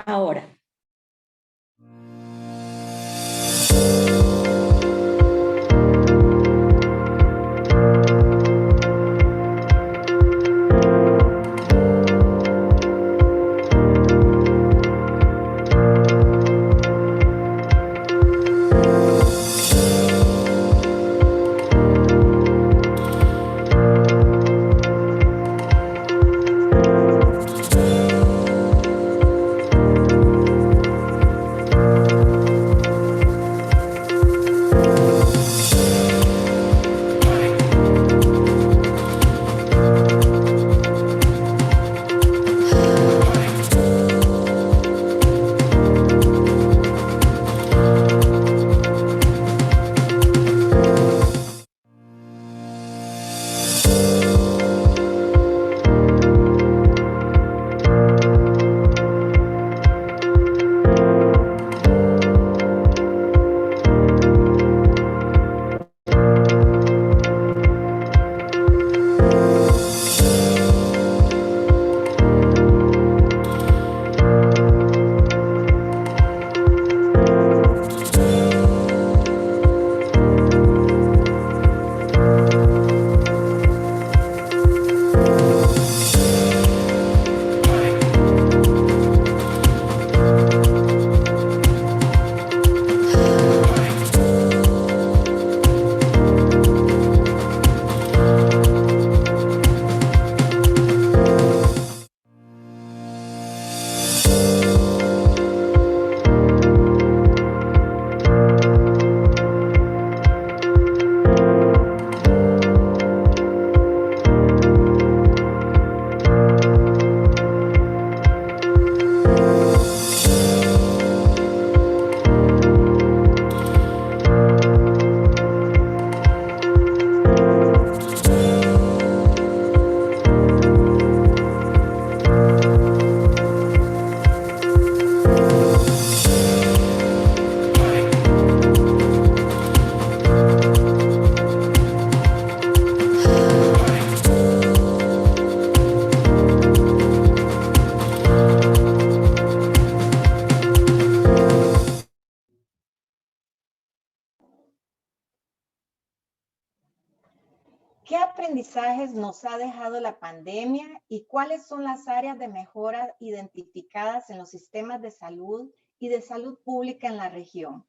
ahora. ¿Qué aprendizajes nos ha dejado la pandemia y cuáles son las áreas de mejora identificadas en los sistemas de salud y de salud pública en la región?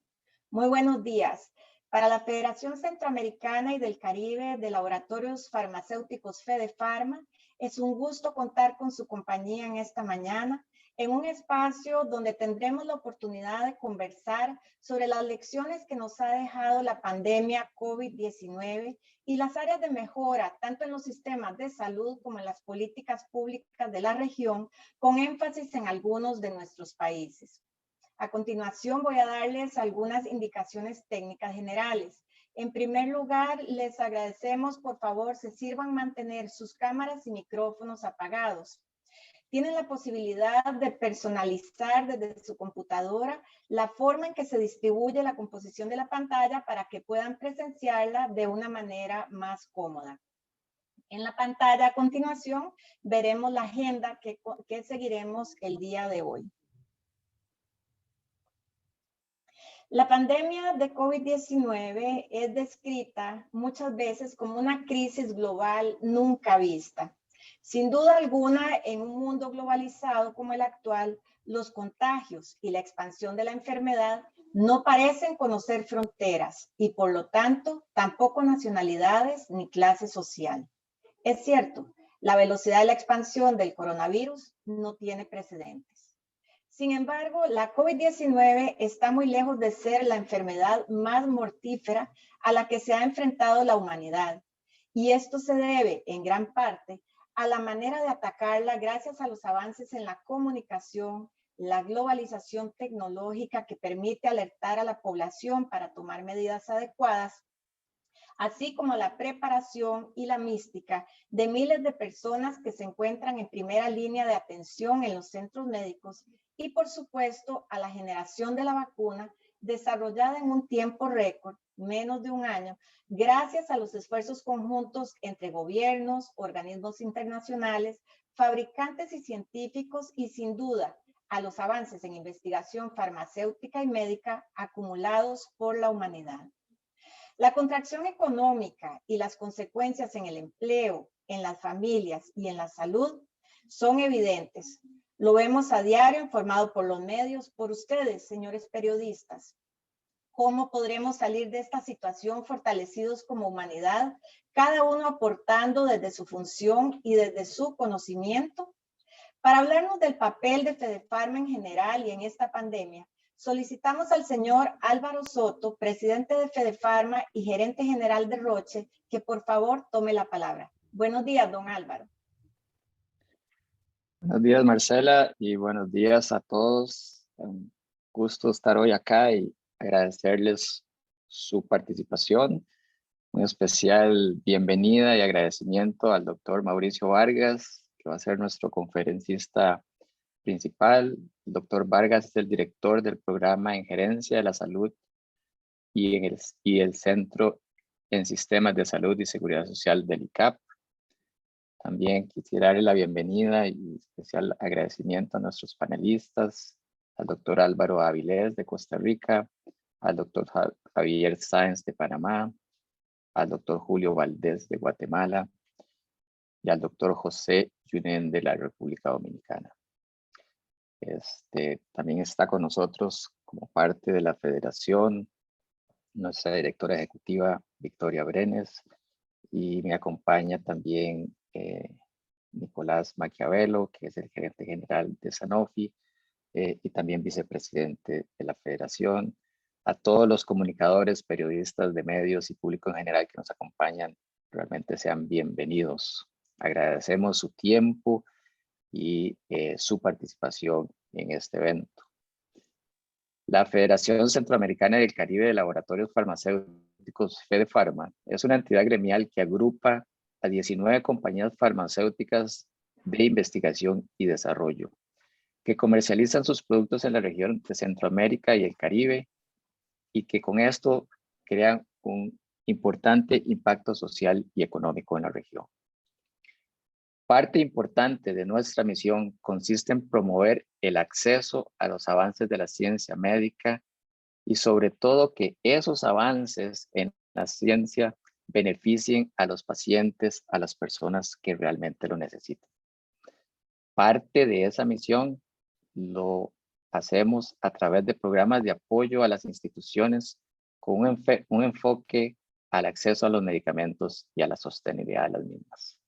Muy buenos días. Para la Federación Centroamericana y del Caribe de Laboratorios Farmacéuticos FedePharma, es un gusto contar con su compañía en esta mañana, en un espacio donde tendremos la oportunidad de conversar sobre las lecciones que nos ha dejado la pandemia COVID-19 y las áreas de mejora, tanto en los sistemas de salud como en las políticas públicas de la región, con énfasis en algunos de nuestros países. A continuación voy a darles algunas indicaciones técnicas generales. En primer lugar, les agradecemos, por favor, se sirvan mantener sus cámaras y micrófonos apagados. Tienen la posibilidad de personalizar desde su computadora la forma en que se distribuye la composición de la pantalla para que puedan presenciarla de una manera más cómoda. En la pantalla a continuación veremos la agenda que seguiremos el día de hoy. La pandemia de COVID-19 es descrita muchas veces como una crisis global nunca vista. Sin duda alguna, en un mundo globalizado como el actual, los contagios y la expansión de la enfermedad no parecen conocer fronteras y, por lo tanto, tampoco nacionalidades ni clase social. Es cierto, la velocidad de la expansión del coronavirus no tiene precedentes. Sin embargo, la COVID-19 está muy lejos de ser la enfermedad más mortífera a la que se ha enfrentado la humanidad. Y esto se debe, en gran parte, a la manera de atacarla gracias a los avances en la comunicación, la globalización tecnológica que permite alertar a la población para tomar medidas adecuadas, así como la preparación y la mística de miles de personas que se encuentran en primera línea de atención en los centros médicos y, por supuesto, a la generación de la vacuna desarrollada en un tiempo récord, menos de un año, gracias a los esfuerzos conjuntos entre gobiernos, organismos internacionales, fabricantes y científicos y, sin duda, a los avances en investigación farmacéutica y médica acumulados por la humanidad. La contracción económica y las consecuencias en el empleo, en las familias y en la salud son evidentes. Lo vemos a diario informado por los medios, por ustedes, señores periodistas. ¿Cómo podremos salir de esta situación fortalecidos como humanidad, cada uno aportando desde su función y desde su conocimiento? Para hablarnos del papel de Fedefarma en general y en esta pandemia, solicitamos al señor Álvaro Soto, presidente de Fedefarma y gerente general de Roche, que por favor tome la palabra. Buenos días, don Álvaro. Buenos días, Marcela, y buenos días a todos. Un gusto estar hoy acá y agradecerles su participación. Un especial bienvenida y agradecimiento al doctor Mauricio Vargas, que va a ser nuestro conferencista principal. El doctor Vargas es el director del programa en Gerencia de la Salud y el Centro en Sistemas de Salud y Seguridad Social del ICAP. También quisiera darle la bienvenida y especial agradecimiento a nuestros panelistas, al doctor Álvaro Avilés de Costa Rica, al doctor Javier Sáenz de Panamá, al doctor Julio Valdés de Guatemala y al doctor José Yunen de la República Dominicana. También está con nosotros como parte de la federación nuestra directora ejecutiva Victoria Brenes, y me acompaña también Nicolás Maquiavelo, que es el gerente general de Sanofi y también vicepresidente de la federación. A todos los comunicadores, periodistas de medios y público en general que nos acompañan, realmente sean bienvenidos. Agradecemos su tiempo y su participación en este evento. La Federación Centroamericana del Caribe de Laboratorios Farmacéuticos, Fedefarma, es una entidad gremial que agrupa a 19 compañías farmacéuticas de investigación y desarrollo, que comercializan sus productos en la región de Centroamérica y el Caribe, y que con esto crean un importante impacto social y económico en la región. Parte importante de nuestra misión consiste en promover el acceso a los avances de la ciencia médica y sobre todo que esos avances en la ciencia beneficien a los pacientes, a las personas que realmente lo necesitan. Parte de esa misión lo hacemos a través de programas de apoyo a las instituciones con un enfoque al acceso a los medicamentos y a la sostenibilidad de las mismas.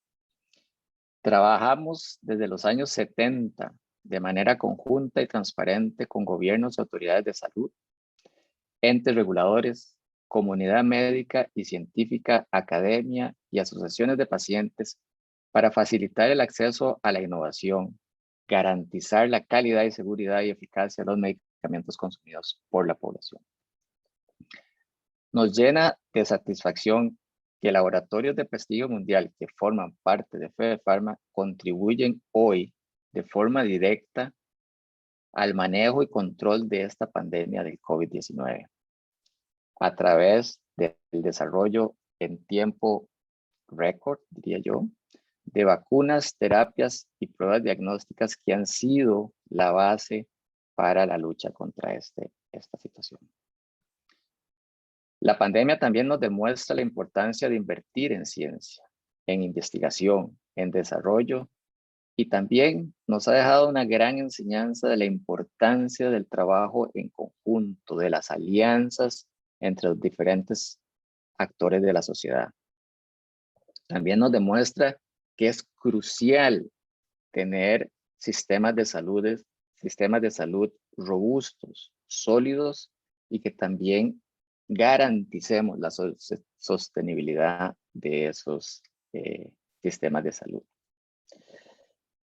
Trabajamos desde los años 70 de manera conjunta y transparente con gobiernos y autoridades de salud, entes reguladores, comunidad médica y científica, academia y asociaciones de pacientes para facilitar el acceso a la innovación, garantizar la calidad y seguridad y eficacia de los medicamentos consumidos por la población. Nos llena de satisfacción que laboratorios de prestigio mundial que forman parte de Fedefarma contribuyen hoy de forma directa al manejo y control de esta pandemia del COVID-19 a través del desarrollo en tiempo récord, diría yo, de vacunas, terapias y pruebas diagnósticas que han sido la base para la lucha contra esta situación. La pandemia también nos demuestra la importancia de invertir en ciencia, en investigación, en desarrollo, y también nos ha dejado una gran enseñanza de la importancia del trabajo en conjunto, de las alianzas entre los diferentes actores de la sociedad. También nos demuestra que es crucial tener sistemas de salud robustos, sólidos, y que también garanticemos la sostenibilidad de esos sistemas de salud.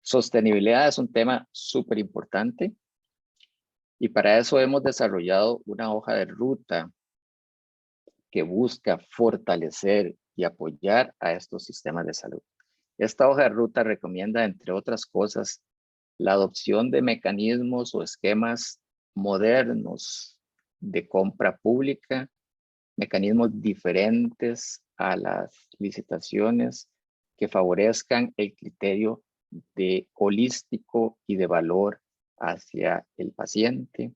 Sostenibilidad es un tema súper importante y para eso hemos desarrollado una hoja de ruta que busca fortalecer y apoyar a estos sistemas de salud. Esta hoja de ruta recomienda, entre otras cosas, la adopción de mecanismos o esquemas modernos de compra pública, mecanismos diferentes a las licitaciones que favorezcan el criterio de holístico y de valor hacia el paciente,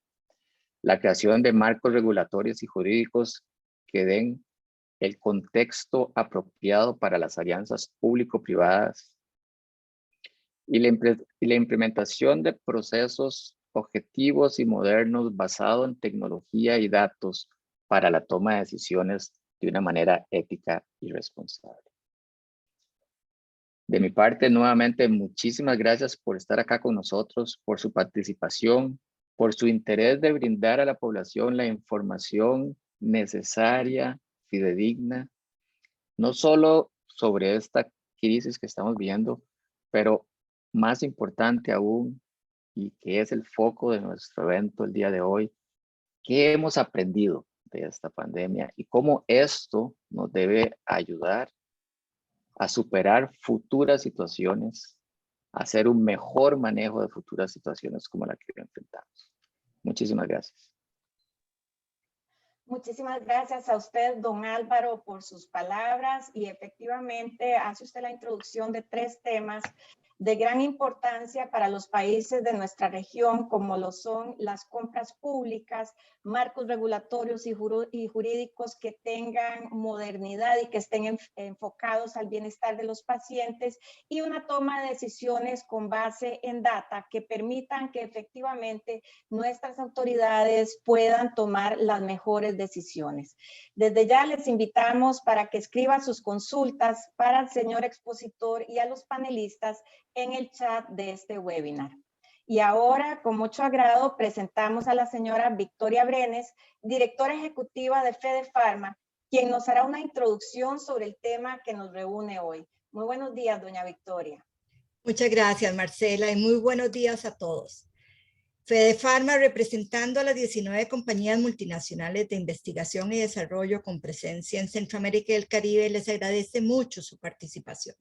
la creación de marcos regulatorios y jurídicos que den el contexto apropiado para las alianzas público-privadas y la implementación de procesos objetivos y modernos basados en tecnología y datos para la toma de decisiones de una manera ética y responsable. De mi parte, nuevamente, muchísimas gracias por estar acá con nosotros, por su participación, por su interés de brindar a la población la información necesaria, fidedigna, no solo sobre esta crisis que estamos viendo, pero más importante aún, y que es el foco de nuestro evento el día de hoy, ¿qué hemos aprendido de esta pandemia y cómo esto nos debe ayudar a superar futuras situaciones, a hacer un mejor manejo de futuras situaciones como la que enfrentamos? Muchísimas gracias. Muchísimas gracias a usted, don Álvaro, por sus palabras, y efectivamente hace usted la introducción de 3 temas de gran importancia para los países de nuestra región, como lo son las compras públicas, marcos regulatorios y jurídicos que tengan modernidad y que estén enfocados al bienestar de los pacientes, y una toma de decisiones con base en data que permitan que efectivamente nuestras autoridades puedan tomar las mejores decisiones. Desde ya les invitamos para que escriban sus consultas para el señor expositor y a los panelistas en el chat de este webinar. Y ahora, con mucho agrado, presentamos a la señora Victoria Brenes, directora ejecutiva de Fedefarma, quien nos hará una introducción sobre el tema que nos reúne hoy. Muy buenos días, doña Victoria. Muchas gracias, Marcela, y muy buenos días a todos. Fedefarma, representando a las 19 compañías multinacionales de investigación y desarrollo con presencia en Centroamérica y el Caribe, les agradece mucho su participación.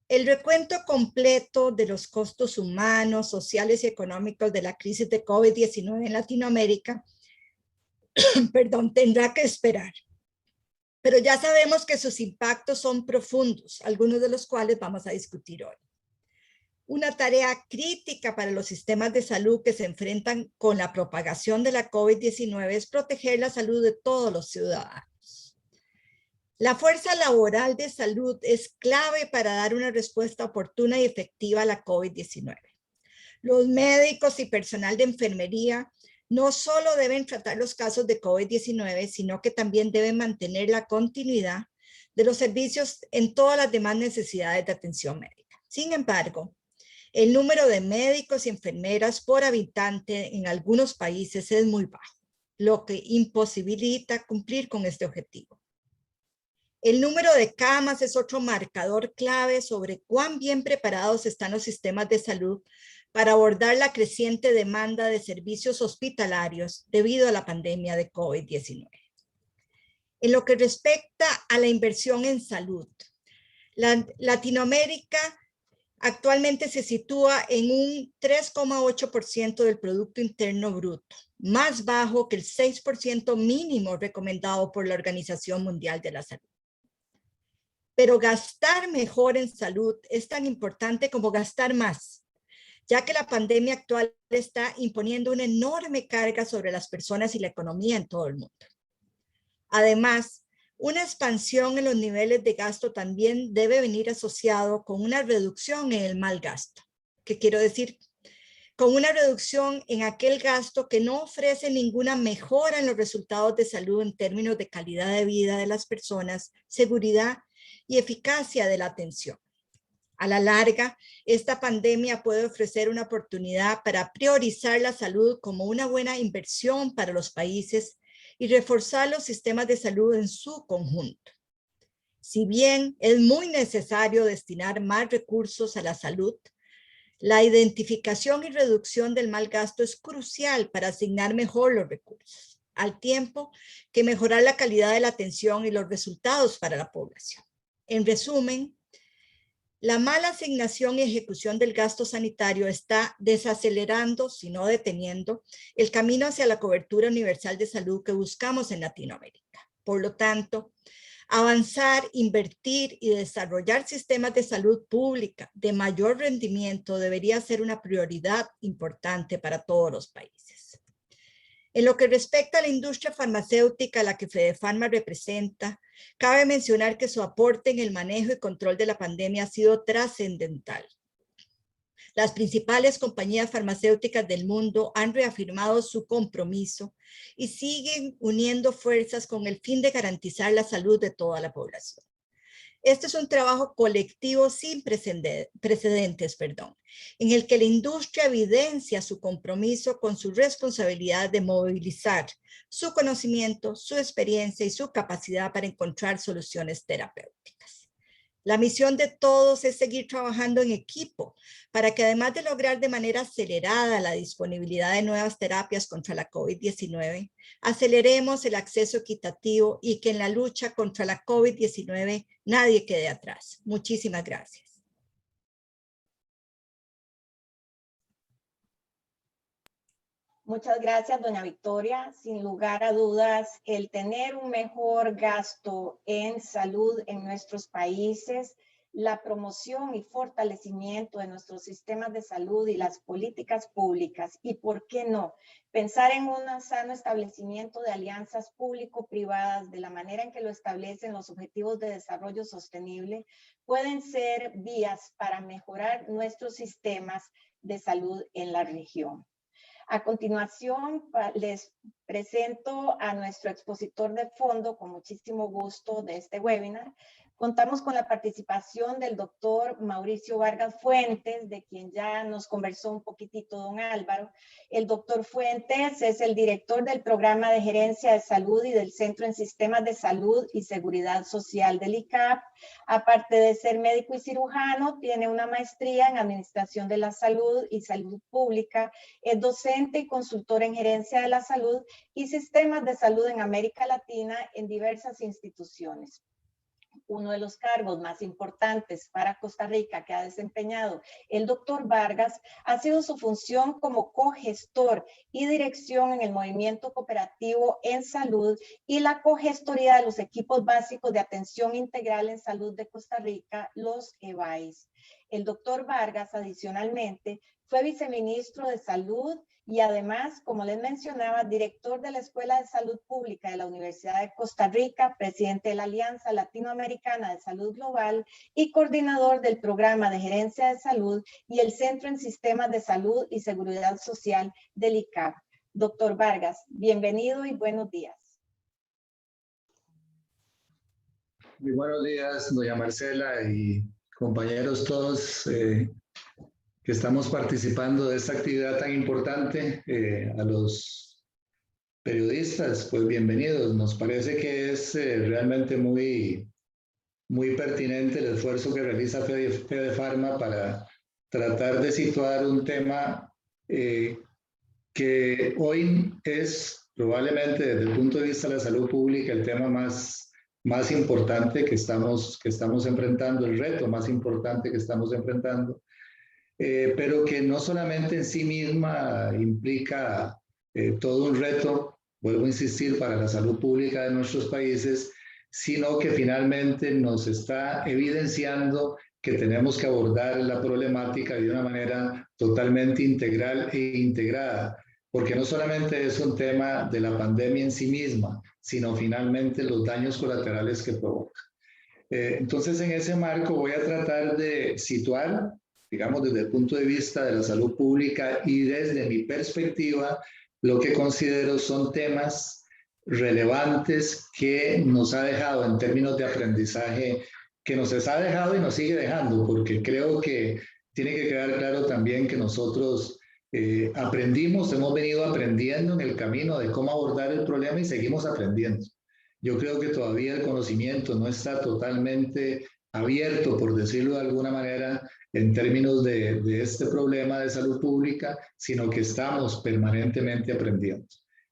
El recuento completo de los costos humanos, sociales y económicos de la crisis de COVID-19 en Latinoamérica, tendrá que esperar. Pero ya sabemos que sus impactos son profundos, algunos de los cuales vamos a discutir hoy. Una tarea crítica para los sistemas de salud que se enfrentan con la propagación de la COVID-19 es proteger la salud de todos los ciudadanos. La fuerza laboral de salud es clave para dar una respuesta oportuna y efectiva a la COVID-19. Los médicos y personal de enfermería no solo deben tratar los casos de COVID-19, sino que también deben mantener la continuidad de los servicios en todas las demás necesidades de atención médica. Sin embargo, el número de médicos y enfermeras por habitante en algunos países es muy bajo, lo que imposibilita cumplir con este objetivo. El número de camas es otro marcador clave sobre cuán bien preparados están los sistemas de salud para abordar la creciente demanda de servicios hospitalarios debido a la pandemia de COVID-19. En lo que respecta a la inversión en salud, Latinoamérica actualmente se sitúa en un 3,8% del Producto Interno Bruto, más bajo que el 6% mínimo recomendado por la Organización Mundial de la Salud. Pero gastar mejor en salud es tan importante como gastar más, ya que la pandemia actual está imponiendo una enorme carga sobre las personas y la economía en todo el mundo. Además, una expansión en los niveles de gasto también debe venir asociado con una reducción en el mal gasto. ¿Qué quiero decir? Con una reducción en aquel gasto que no ofrece ninguna mejora en los resultados de salud en términos de calidad de vida de las personas, seguridad y eficacia de la atención. A la larga, esta pandemia puede ofrecer una oportunidad para priorizar la salud como una buena inversión para los países y reforzar los sistemas de salud en su conjunto. Si bien es muy necesario destinar más recursos a la salud, la identificación y reducción del mal gasto es crucial para asignar mejor los recursos, al tiempo que mejorar la calidad de la atención y los resultados para la población. En resumen, la mala asignación y ejecución del gasto sanitario está desacelerando, si no deteniendo, el camino hacia la cobertura universal de salud que buscamos en Latinoamérica. Por lo tanto, Avanzar, invertir y desarrollar sistemas de salud pública de mayor rendimiento debería ser una prioridad importante para todos los países. En lo que respecta a la industria farmacéutica a la que Fedefarma representa, cabe mencionar que su aporte en el manejo y control de la pandemia ha sido trascendental. Las principales compañías farmacéuticas del mundo han reafirmado su compromiso y siguen uniendo fuerzas con el fin de garantizar la salud de toda la población. Este es un trabajo colectivo sin precedentes, en el que la industria evidencia su compromiso con su responsabilidad de movilizar su conocimiento, su experiencia y su capacidad para encontrar soluciones terapéuticas. La misión de todos es seguir trabajando en equipo para que, además de lograr de manera acelerada la disponibilidad de nuevas terapias contra la COVID-19, aceleremos el acceso equitativo y que en la lucha contra la COVID-19 nadie quede atrás. Muchísimas gracias. Muchas gracias, doña Victoria. Sin lugar a dudas, el tener un mejor gasto en salud en nuestros países, la promoción y fortalecimiento de nuestros sistemas de salud y las políticas públicas, y por qué no, pensar en un sano establecimiento de alianzas público-privadas de la manera en que lo establecen los Objetivos de Desarrollo Sostenible, pueden ser vías para mejorar nuestros sistemas de salud en la región. A continuación, les presento a nuestro expositor de fondo, con muchísimo gusto, de este webinar. Contamos con la participación del doctor Mauricio Vargas Fuentes, de quien ya nos conversó un poquitito don Álvaro. El doctor Fuentes es el director del Programa de Gerencia de Salud y del Centro en Sistemas de Salud y Seguridad Social del ICAP. Aparte de ser médico y cirujano, tiene una maestría en Administración de la Salud y Salud Pública. Es docente y consultor en Gerencia de la Salud y Sistemas de Salud en América Latina en diversas instituciones. Uno de los cargos más importantes para Costa Rica que ha desempeñado el doctor Vargas ha sido su función como cogestor y dirección en el movimiento cooperativo en salud y la cogestoría de los equipos básicos de atención integral en salud de Costa Rica, los EBAIS. El doctor Vargas, adicionalmente, fue viceministro de Salud y además, como les mencionaba, director de la Escuela de Salud Pública de la Universidad de Costa Rica, presidente de la Alianza Latinoamericana de Salud Global y coordinador del Programa de Gerencia de Salud y el Centro en Sistemas de Salud y Seguridad Social del ICAP. Doctor Vargas, bienvenido y buenos días. Muy buenos días, doña Marcela y compañeros todos que estamos participando de esta actividad tan importante. A los periodistas, pues bienvenidos. Nos parece que es realmente muy pertinente el esfuerzo que realiza Fedefarma para tratar de situar un tema que hoy es probablemente desde el punto de vista de la salud pública el tema más importante que estamos enfrentando, el reto más importante que estamos enfrentando. Pero que no solamente en sí misma implica todo un reto, vuelvo a insistir, para la salud pública de nuestros países, sino que finalmente nos está evidenciando que tenemos que abordar la problemática de una manera totalmente integral e integrada, porque no solamente es un tema de la pandemia en sí misma, sino finalmente los daños colaterales que provoca. Entonces, en ese marco voy a tratar de situar, digamos, desde el punto de vista de la salud pública y desde mi perspectiva, lo que considero son temas relevantes que nos ha dejado en términos de aprendizaje, que nos ha dejado y nos sigue dejando, porque creo que tiene que quedar claro también que nosotros hemos venido aprendiendo en el camino de cómo abordar el problema y seguimos aprendiendo. Yo creo que todavía el conocimiento no está totalmente abierto, por decirlo de alguna manera, en términos de este problema de salud pública, sino que estamos permanentemente aprendiendo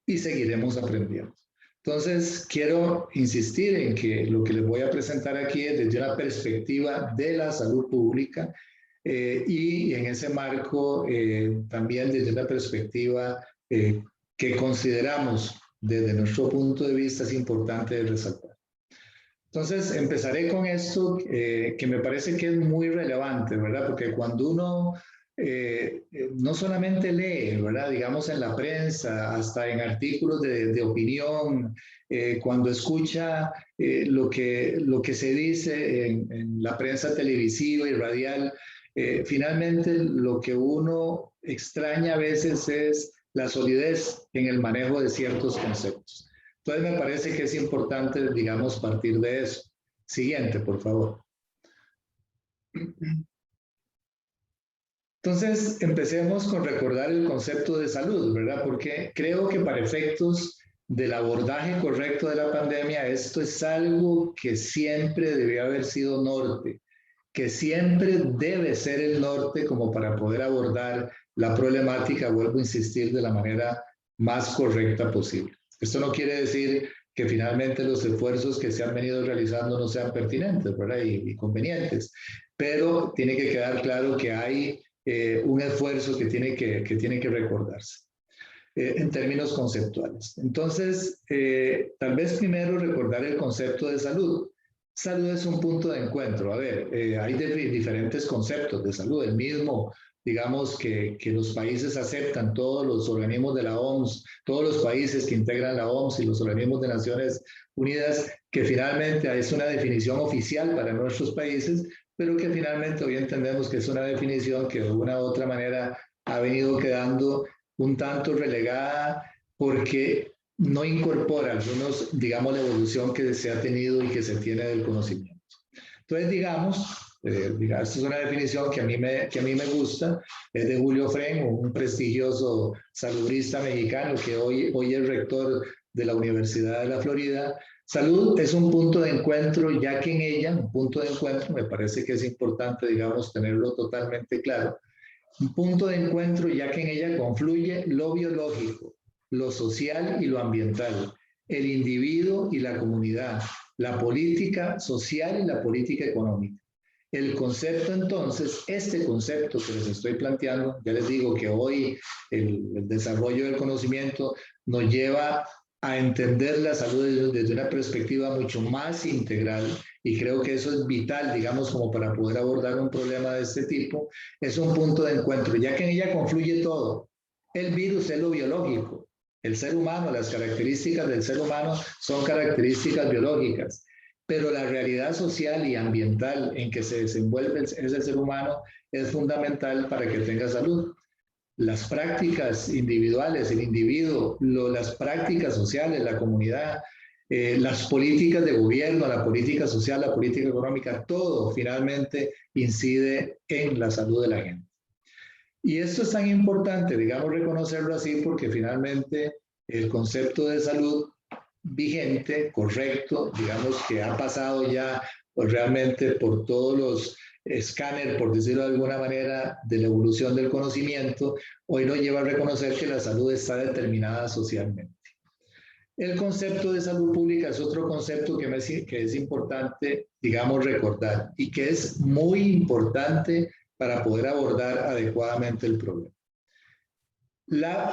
y seguiremos aprendiendo. Entonces, quiero insistir en que lo que les voy a presentar aquí es desde una perspectiva de la salud pública y en ese marco también desde una perspectiva que consideramos desde nuestro punto de vista es importante resaltar. Entonces, empezaré con esto que me parece que es muy relevante, ¿verdad? Porque cuando uno no solamente lee, ¿verdad? Digamos en la prensa, hasta en artículos de opinión, cuando escucha lo que se dice en la prensa televisiva y radial, finalmente lo que uno extraña a veces es la solidez en el manejo de ciertos conceptos. Entonces me parece que es importante, digamos, partir de eso. Siguiente, por favor. Entonces, empecemos con recordar el concepto de salud, ¿verdad? Porque creo que para efectos del abordaje correcto de la pandemia, esto es algo que siempre debió haber sido norte, que siempre debe ser el norte como para poder abordar la problemática, vuelvo a insistir, de la manera más correcta posible. Esto no quiere decir que finalmente los esfuerzos que se han venido realizando no sean pertinentes, ¿verdad? Y convenientes, pero tiene que quedar claro que hay un esfuerzo que tiene que recordarse en términos conceptuales. Entonces, tal vez primero recordar el concepto de salud. Salud es un punto de encuentro. A ver, hay diferentes conceptos de salud. El mismo, digamos, que los países aceptan, todos los organismos de la OMS, todos los países que integran la OMS y los organismos de Naciones Unidas, que finalmente es una definición oficial para nuestros países, pero que finalmente hoy entendemos que es una definición que de una u otra manera ha venido quedando un tanto relegada porque no incorpora algunos, digamos, la evolución que se ha tenido y que se tiene del conocimiento. Entonces, digamos, esta es una definición que a mí me gusta, es de Julio Fren, un prestigioso salubrista mexicano que hoy es rector de la Universidad de la Florida. Salud es un punto de encuentro, ya que en ella, un punto de encuentro, me parece que es importante, digamos, tenerlo totalmente claro, un punto de encuentro, ya que en ella confluye lo biológico, lo social y lo ambiental, el individuo y la comunidad, la política social y la política económica. El concepto entonces, este concepto que les estoy planteando, ya les digo que hoy el desarrollo del conocimiento nos lleva a entender la salud desde una perspectiva mucho más integral, y creo que eso es vital, digamos, como para poder abordar un problema de este tipo. Es un punto de encuentro, ya que en ella confluye todo. El virus es lo biológico, el ser humano, las características del ser humano son características biológicas, pero la realidad social y ambiental en que se desenvuelve ese ser humano es fundamental para que tenga salud. Las prácticas individuales, el individuo, las prácticas sociales, la comunidad, las políticas de gobierno, la política social, la política económica, todo finalmente incide en la salud de la gente. Y esto es tan importante, digamos, reconocerlo así, porque finalmente el concepto de salud vigente, correcto, digamos que ha pasado ya pues, realmente por todos los escáner, por decirlo de alguna manera, de la evolución del conocimiento, hoy nos lleva a reconocer que la salud está determinada socialmente. El concepto de salud pública es otro concepto que es importante, digamos, recordar y que es muy importante para poder abordar adecuadamente el problema.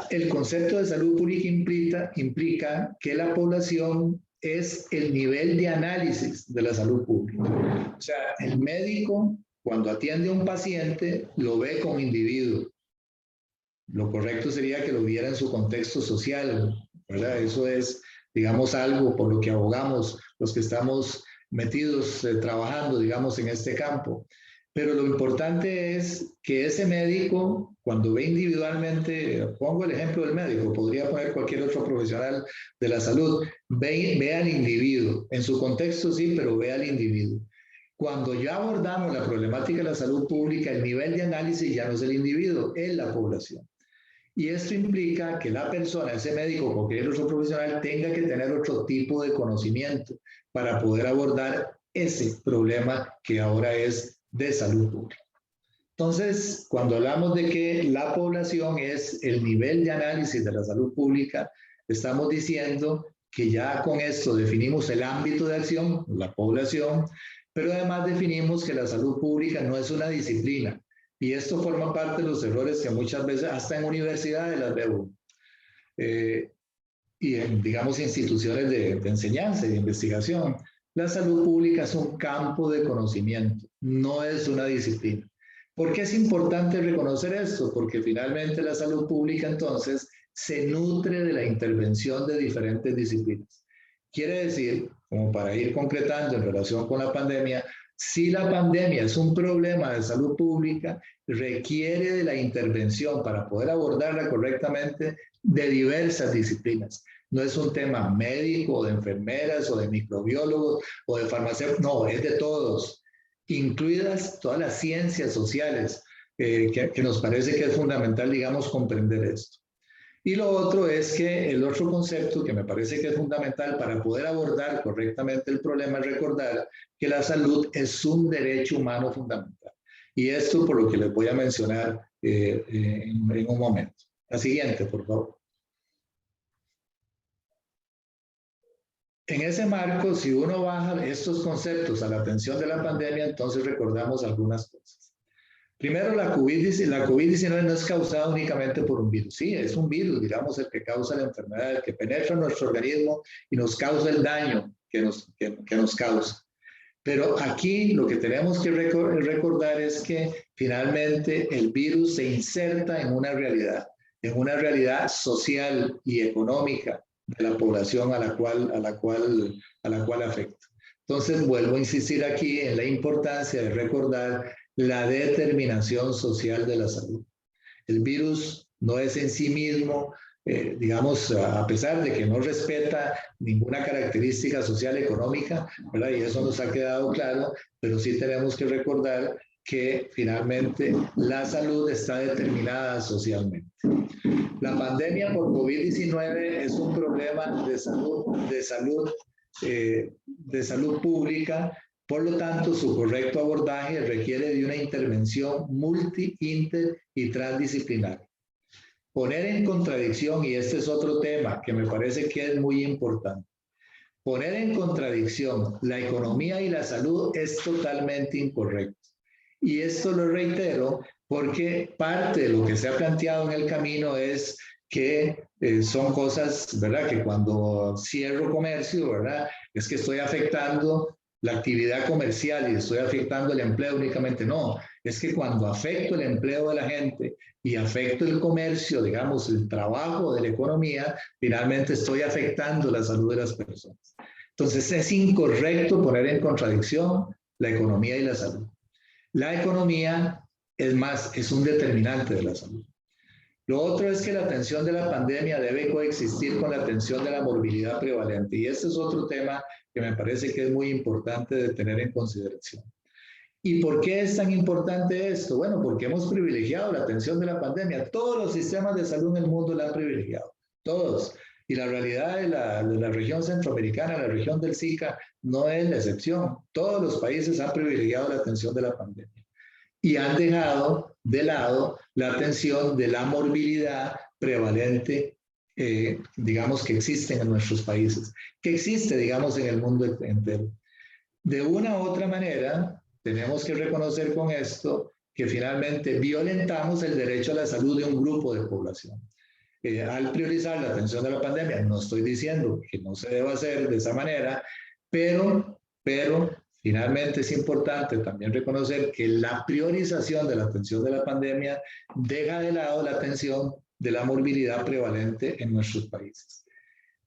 El concepto de salud pública implica que la población es el nivel de análisis de la salud pública. O sea, el médico, cuando atiende a un paciente, lo ve como individuo. Lo correcto sería que lo viera en su contexto social, ¿verdad? Eso es, digamos, algo por lo que abogamos los que estamos metidos, trabajando, digamos, en este campo. Pero lo importante es que ese médico, cuando ve individualmente, pongo el ejemplo del médico, podría poner cualquier otro profesional de la salud, ve al individuo, en su contexto sí, pero ve al individuo. Cuando ya abordamos la problemática de la salud pública, el nivel de análisis ya no es el individuo, es la población. Y esto implica que la persona, ese médico o cualquier otro profesional, tenga que tener otro tipo de conocimiento para poder abordar ese problema que ahora es de salud pública. Entonces, cuando hablamos de que la población es el nivel de análisis de la salud pública, estamos diciendo que ya con esto definimos el ámbito de acción, la población, pero además definimos que la salud pública no es una disciplina. Y esto forma parte de los errores que muchas veces, hasta en universidades las veo, y en, digamos, instituciones de enseñanza y de investigación. La salud pública es un campo de conocimiento, no es una disciplina. ¿Por qué es importante reconocer esto? Porque finalmente la salud pública entonces se nutre de la intervención de diferentes disciplinas. Quiere decir, como para ir concretando en relación con la pandemia, si la pandemia es un problema de salud pública, requiere de la intervención para poder abordarla correctamente de diversas disciplinas. No es un tema médico, de enfermeras, o de microbiólogos, o de farmacéuticos, no, es de todos, incluidas todas las ciencias sociales, que nos parece que es fundamental, digamos, comprender esto. Y lo otro es que el otro concepto que me parece que es fundamental para poder abordar correctamente el problema es recordar que la salud es un derecho humano fundamental. Y esto por lo que les voy a mencionar en un momento. La siguiente, por favor. En ese marco, si uno baja estos conceptos a la atención de la pandemia, entonces recordamos algunas cosas. Primero, la COVID-19 no es causada únicamente por un virus. Sí, es un virus, digamos, el que causa la enfermedad, el que penetra en nuestro organismo y nos causa el daño que nos causa. Pero aquí lo que tenemos que recordar es que finalmente el virus se inserta en una realidad social y económica de la población a la cual afecta. Entonces, vuelvo a insistir aquí en la importancia de recordar la determinación social de la salud. El virus no es en sí mismo, digamos, a pesar de que no respeta ninguna característica social económica, ¿verdad? Y eso nos ha quedado claro, pero sí tenemos que recordar que finalmente la salud está determinada socialmente. La pandemia por COVID-19 es un problema de salud pública. Por lo tanto, su correcto abordaje requiere de una intervención multi, inter y transdisciplinar. Poner en contradicción, y este es otro tema que me parece que es muy importante, poner en contradicción la economía y la salud es totalmente incorrecto. Y esto lo reitero porque parte de lo que se ha planteado en el camino es que son cosas, ¿verdad? Que cuando cierro comercio, ¿verdad? Es que estoy afectando la actividad comercial y estoy afectando el empleo únicamente. No, es que cuando afecto el empleo de la gente y afecto el comercio, digamos, el trabajo de la economía, finalmente estoy afectando la salud de las personas. Entonces es incorrecto poner en contradicción la economía y la salud. La economía, es un determinante de la salud. Lo otro es que la atención de la pandemia debe coexistir con la atención de la morbilidad prevalente. Y este es otro tema que me parece que es muy importante de tener en consideración. ¿Y por qué es tan importante esto? Bueno, porque hemos privilegiado la atención de la pandemia. Todos los sistemas de salud en el mundo la han privilegiado. Todos. Y la realidad de la región centroamericana, la región del SICA, no es la excepción. Todos los países han privilegiado la atención de la pandemia. Y han dejado de lado la atención de la morbilidad prevalente, digamos, que existe en nuestros países, que existe, digamos, en el mundo entero. De una u otra manera, tenemos que reconocer con esto que finalmente violentamos el derecho a la salud de un grupo de población. Al priorizar la atención de la pandemia, no estoy diciendo que no se deba hacer de esa manera, pero finalmente es importante también reconocer que la priorización de la atención de la pandemia deja de lado la atención de la morbilidad prevalente en nuestros países.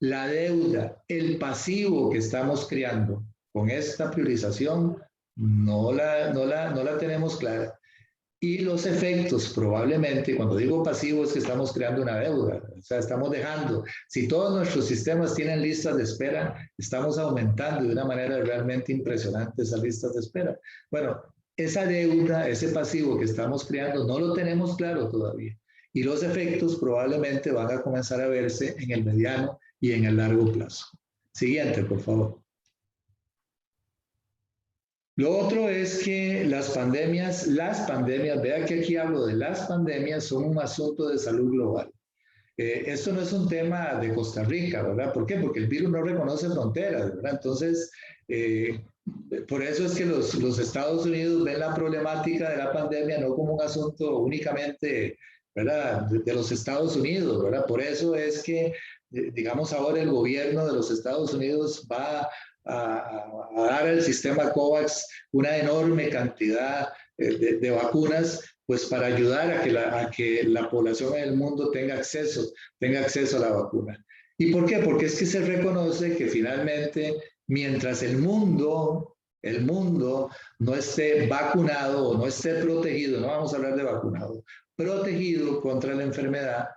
La deuda, el pasivo que estamos creando con esta priorización no la tenemos clara. Y los efectos probablemente, cuando digo pasivo es que estamos creando una deuda, o sea, estamos dejando, si todos nuestros sistemas tienen listas de espera, estamos aumentando de una manera realmente impresionante esas listas de espera. Bueno, esa deuda, ese pasivo que estamos creando, no lo tenemos claro todavía. Y los efectos probablemente van a comenzar a verse en el mediano y en el largo plazo. Siguiente, por favor. Lo otro es que las pandemias, vea que aquí hablo de las pandemias, son un asunto de salud global. Esto no es un tema de Costa Rica, ¿verdad? ¿Por qué? Porque el virus no reconoce fronteras, ¿verdad? Entonces, por eso es que los Estados Unidos ven la problemática de la pandemia no como un asunto únicamente, ¿verdad?, de los Estados Unidos, ¿verdad? Por eso es que, digamos, ahora el gobierno de los Estados Unidos va dar al sistema COVAX una enorme cantidad de vacunas, pues para ayudar a que la población en el mundo tenga acceso a la vacuna. ¿Y por qué? Porque es que se reconoce que finalmente, mientras el mundo no esté vacunado o no esté protegido, no vamos a hablar de vacunado, protegido contra la enfermedad,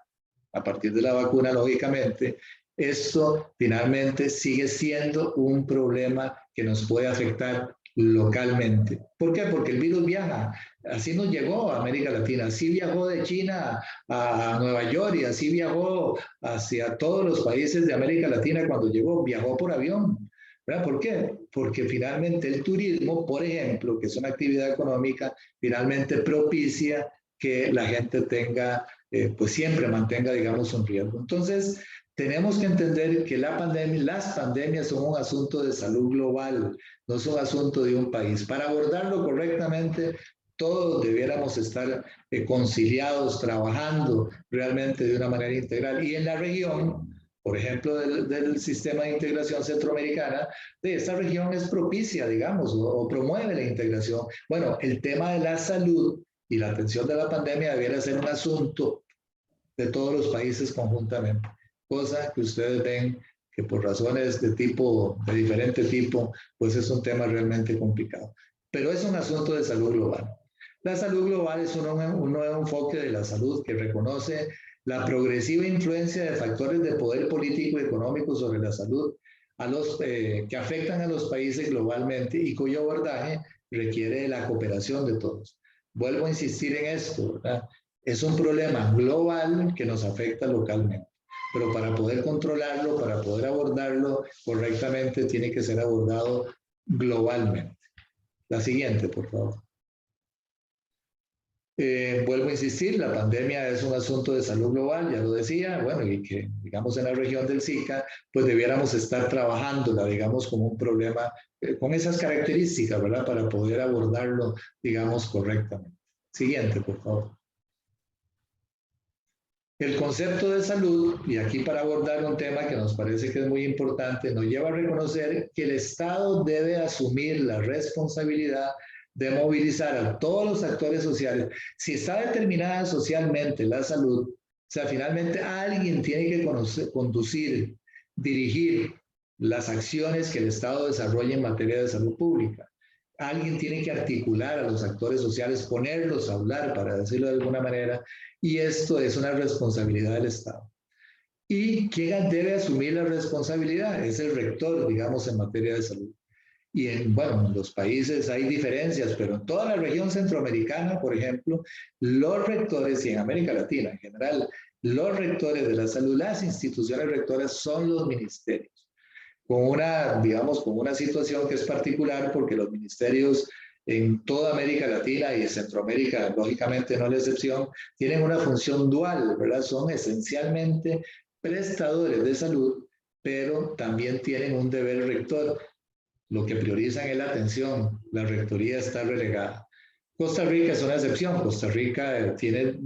a partir de la vacuna, lógicamente, esto finalmente sigue siendo un problema que nos puede afectar localmente. ¿Por qué? Porque el virus viaja. Así nos llegó a América Latina, así viajó de China a Nueva York y así viajó hacia todos los países de América Latina cuando llegó, viajó por avión. ¿Verdad? ¿Por qué? Porque finalmente el turismo, por ejemplo, que es una actividad económica, finalmente propicia que la gente tenga, pues siempre mantenga, digamos, un riesgo. Entonces, tenemos que entender que las pandemias son un asunto de salud global, no es un asunto de un país. Para abordarlo correctamente, todos debiéramos estar conciliados, trabajando realmente de una manera integral. Y en la región, por ejemplo, del sistema de integración centroamericana, esta región es propicia, digamos, o promueve la integración. Bueno, el tema de la salud y la atención de la pandemia debiera ser un asunto de todos los países conjuntamente, cosa que ustedes ven que por razones de diferente tipo, pues es un tema realmente complicado. Pero es un asunto de salud global. La salud global es un nuevo enfoque de la salud que reconoce la progresiva influencia de factores de poder político y económico sobre la salud que afectan a los países globalmente y cuyo abordaje requiere de la cooperación de todos. Vuelvo a insistir en esto, ¿verdad? Es un problema global que nos afecta localmente, pero para poder controlarlo, para poder abordarlo correctamente, tiene que ser abordado globalmente. La siguiente, por favor. Vuelvo a insistir, la pandemia es un asunto de salud global, ya lo decía, bueno, y que, digamos, en la región del Zika, pues debiéramos estar trabajándola, digamos, como un problema con esas características, ¿verdad? Para poder abordarlo, digamos, correctamente. Siguiente, por favor. El concepto de salud, y aquí para abordar un tema que nos parece que es muy importante, nos lleva a reconocer que el Estado debe asumir la responsabilidad de movilizar a todos los actores sociales. Si está determinada socialmente la salud, o sea, finalmente alguien tiene que conducir, dirigir las acciones que el Estado desarrolla en materia de salud pública. Alguien tiene que articular a los actores sociales, ponerlos a hablar, para decirlo de alguna manera, y esto es una responsabilidad del Estado. ¿Y quién debe asumir la responsabilidad? Es el rector, digamos, en materia de salud. Y en los países hay diferencias, pero en toda la región centroamericana, por ejemplo, los rectores, y en América Latina en general, los rectores de la salud, las instituciones rectoras son los ministerios. Con una situación que es particular porque los ministerios en toda América Latina y Centroamérica, lógicamente no es la excepción, tienen una función dual, ¿verdad? Son esencialmente prestadores de salud, pero también tienen un deber rector. Lo que priorizan es la atención, la rectoría está relegada. Costa Rica es una excepción, Costa Rica tiene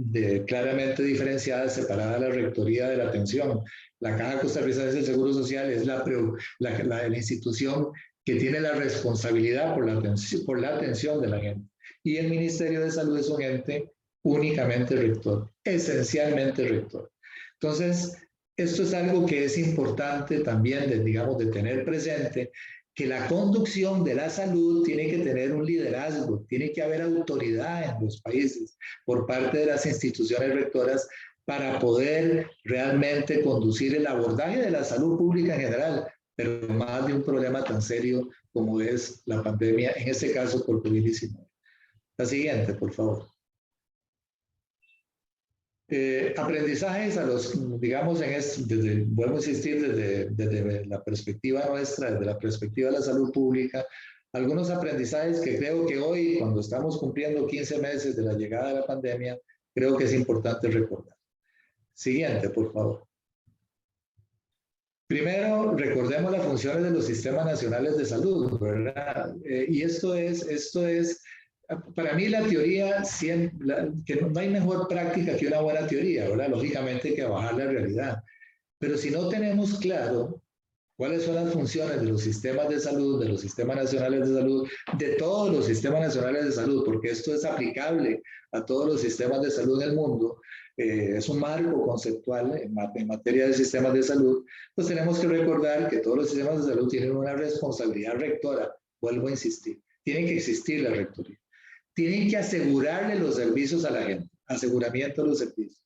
claramente diferenciada, separada la rectoría de la atención. La Caja Costarricense del Seguro Social es la institución que tiene la responsabilidad por la atención de la gente. Y el Ministerio de Salud es un ente únicamente rector, esencialmente rector. Entonces, esto es algo que es importante también de tener presente, que la conducción de la salud tiene que tener un liderazgo, tiene que haber autoridad en los países por parte de las instituciones rectoras para poder realmente conducir el abordaje de la salud pública en general, pero más de un problema tan serio como es la pandemia, en este caso por COVID-19. La siguiente, por favor. Aprendizajes a los, digamos, vuelvo a insistir, desde la perspectiva nuestra, desde la perspectiva de la salud pública, algunos aprendizajes que creo que hoy, cuando estamos cumpliendo 15 meses de la llegada de la pandemia, creo que es importante recordar. Siguiente, por favor. Primero, recordemos las funciones de los sistemas nacionales de salud, ¿verdad? Y esto es para mí la teoría, que no hay mejor práctica que una buena teoría, ¿verdad? Lógicamente hay que bajar la realidad. Pero si no tenemos claro cuáles son las funciones de los sistemas de salud, de los sistemas nacionales de salud, de todos los sistemas nacionales de salud, porque esto es aplicable a todos los sistemas de salud en el mundo, es un marco conceptual en materia de sistemas de salud, pues tenemos que recordar que todos los sistemas de salud tienen una responsabilidad rectora, vuelvo a insistir, tiene que existir la rectoría, tienen que asegurarle los servicios a la gente, aseguramiento de los servicios,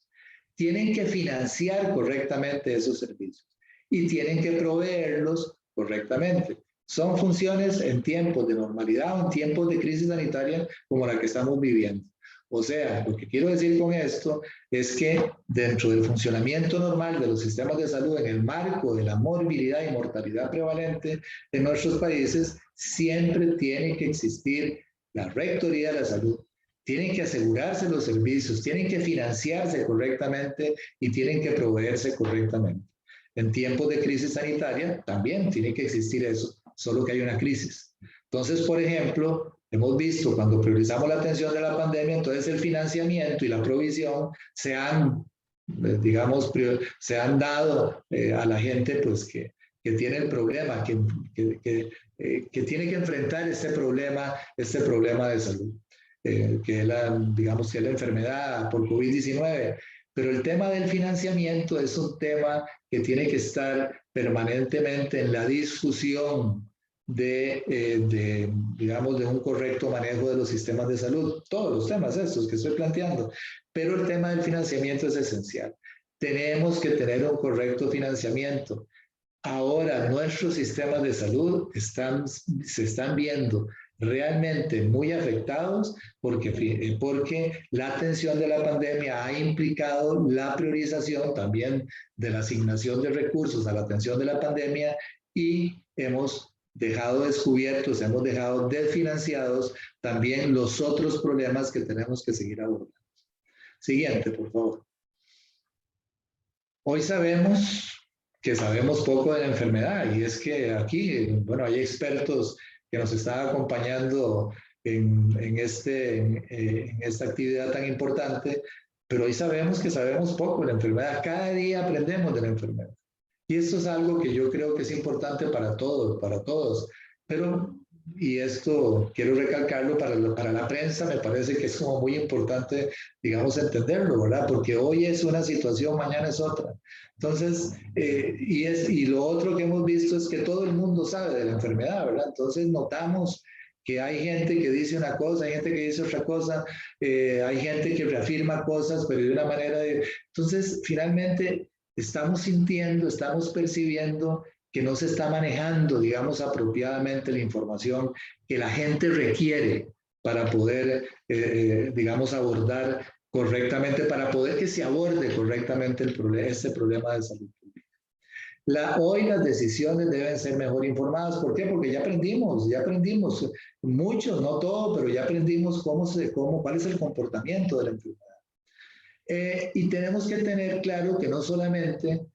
tienen que financiar correctamente esos servicios y tienen que proveerlos correctamente. Son funciones en tiempos de normalidad o en tiempos de crisis sanitaria como la que estamos viviendo. O sea, lo que quiero decir con esto es que dentro del funcionamiento normal de los sistemas de salud, en el marco de la morbilidad y mortalidad prevalente en nuestros países, siempre tiene que existir la rectoría de la salud. Tienen que asegurarse los servicios, tienen que financiarse correctamente y tienen que proveerse correctamente. En tiempos de crisis sanitaria también tiene que existir eso, solo que hay una crisis. Entonces, por ejemplo, hemos visto cuando priorizamos la atención de la pandemia, entonces el financiamiento y la provisión se han, digamos, se han dado a la gente pues que tiene el problema, que tiene que enfrentar este problema de salud, que es digamos, que es la enfermedad por COVID-19. Pero el tema del financiamiento es un tema que tiene que estar permanentemente en la discusión digamos, de un correcto manejo de los sistemas de salud. Todos los temas estos que estoy planteando. Pero el tema del financiamiento es esencial. Tenemos que tener un correcto financiamiento. Ahora nuestros sistemas de salud se están viendo realmente muy afectados porque la atención de la pandemia ha implicado la priorización también de la asignación de recursos a la atención de la pandemia y hemos dejado descubiertos, hemos dejado desfinanciados también los otros problemas que tenemos que seguir abordando. Siguiente, por favor. Hoy sabemos que sabemos poco de la enfermedad y es que aquí, bueno, hay expertos que nos están acompañando en esta actividad tan importante, pero hoy sabemos que sabemos poco de la enfermedad. Cada día aprendemos de la enfermedad. Y esto es algo que yo creo que es importante para todos. Pero, y esto quiero recalcarlo para la prensa, me parece que es como muy importante, digamos, entenderlo, ¿verdad? Porque hoy es una situación, mañana es otra. Entonces, y lo otro que hemos visto es que todo el mundo sabe de la enfermedad, ¿verdad? Entonces notamos que hay gente que dice una cosa, hay gente que dice otra cosa, hay gente que reafirma cosas, pero de una manera Entonces, finalmente, estamos sintiendo, estamos percibiendo que no se está manejando, digamos, apropiadamente la información que la gente requiere para poder, digamos, abordar correctamente, para poder que se aborde correctamente este problema de salud pública. Hoy las decisiones deben ser mejor informadas. ¿Por qué? Porque ya aprendimos mucho, no todo, pero ya aprendimos cuál es el comportamiento de la enfermedad. Y tenemos que tener claro que no solamente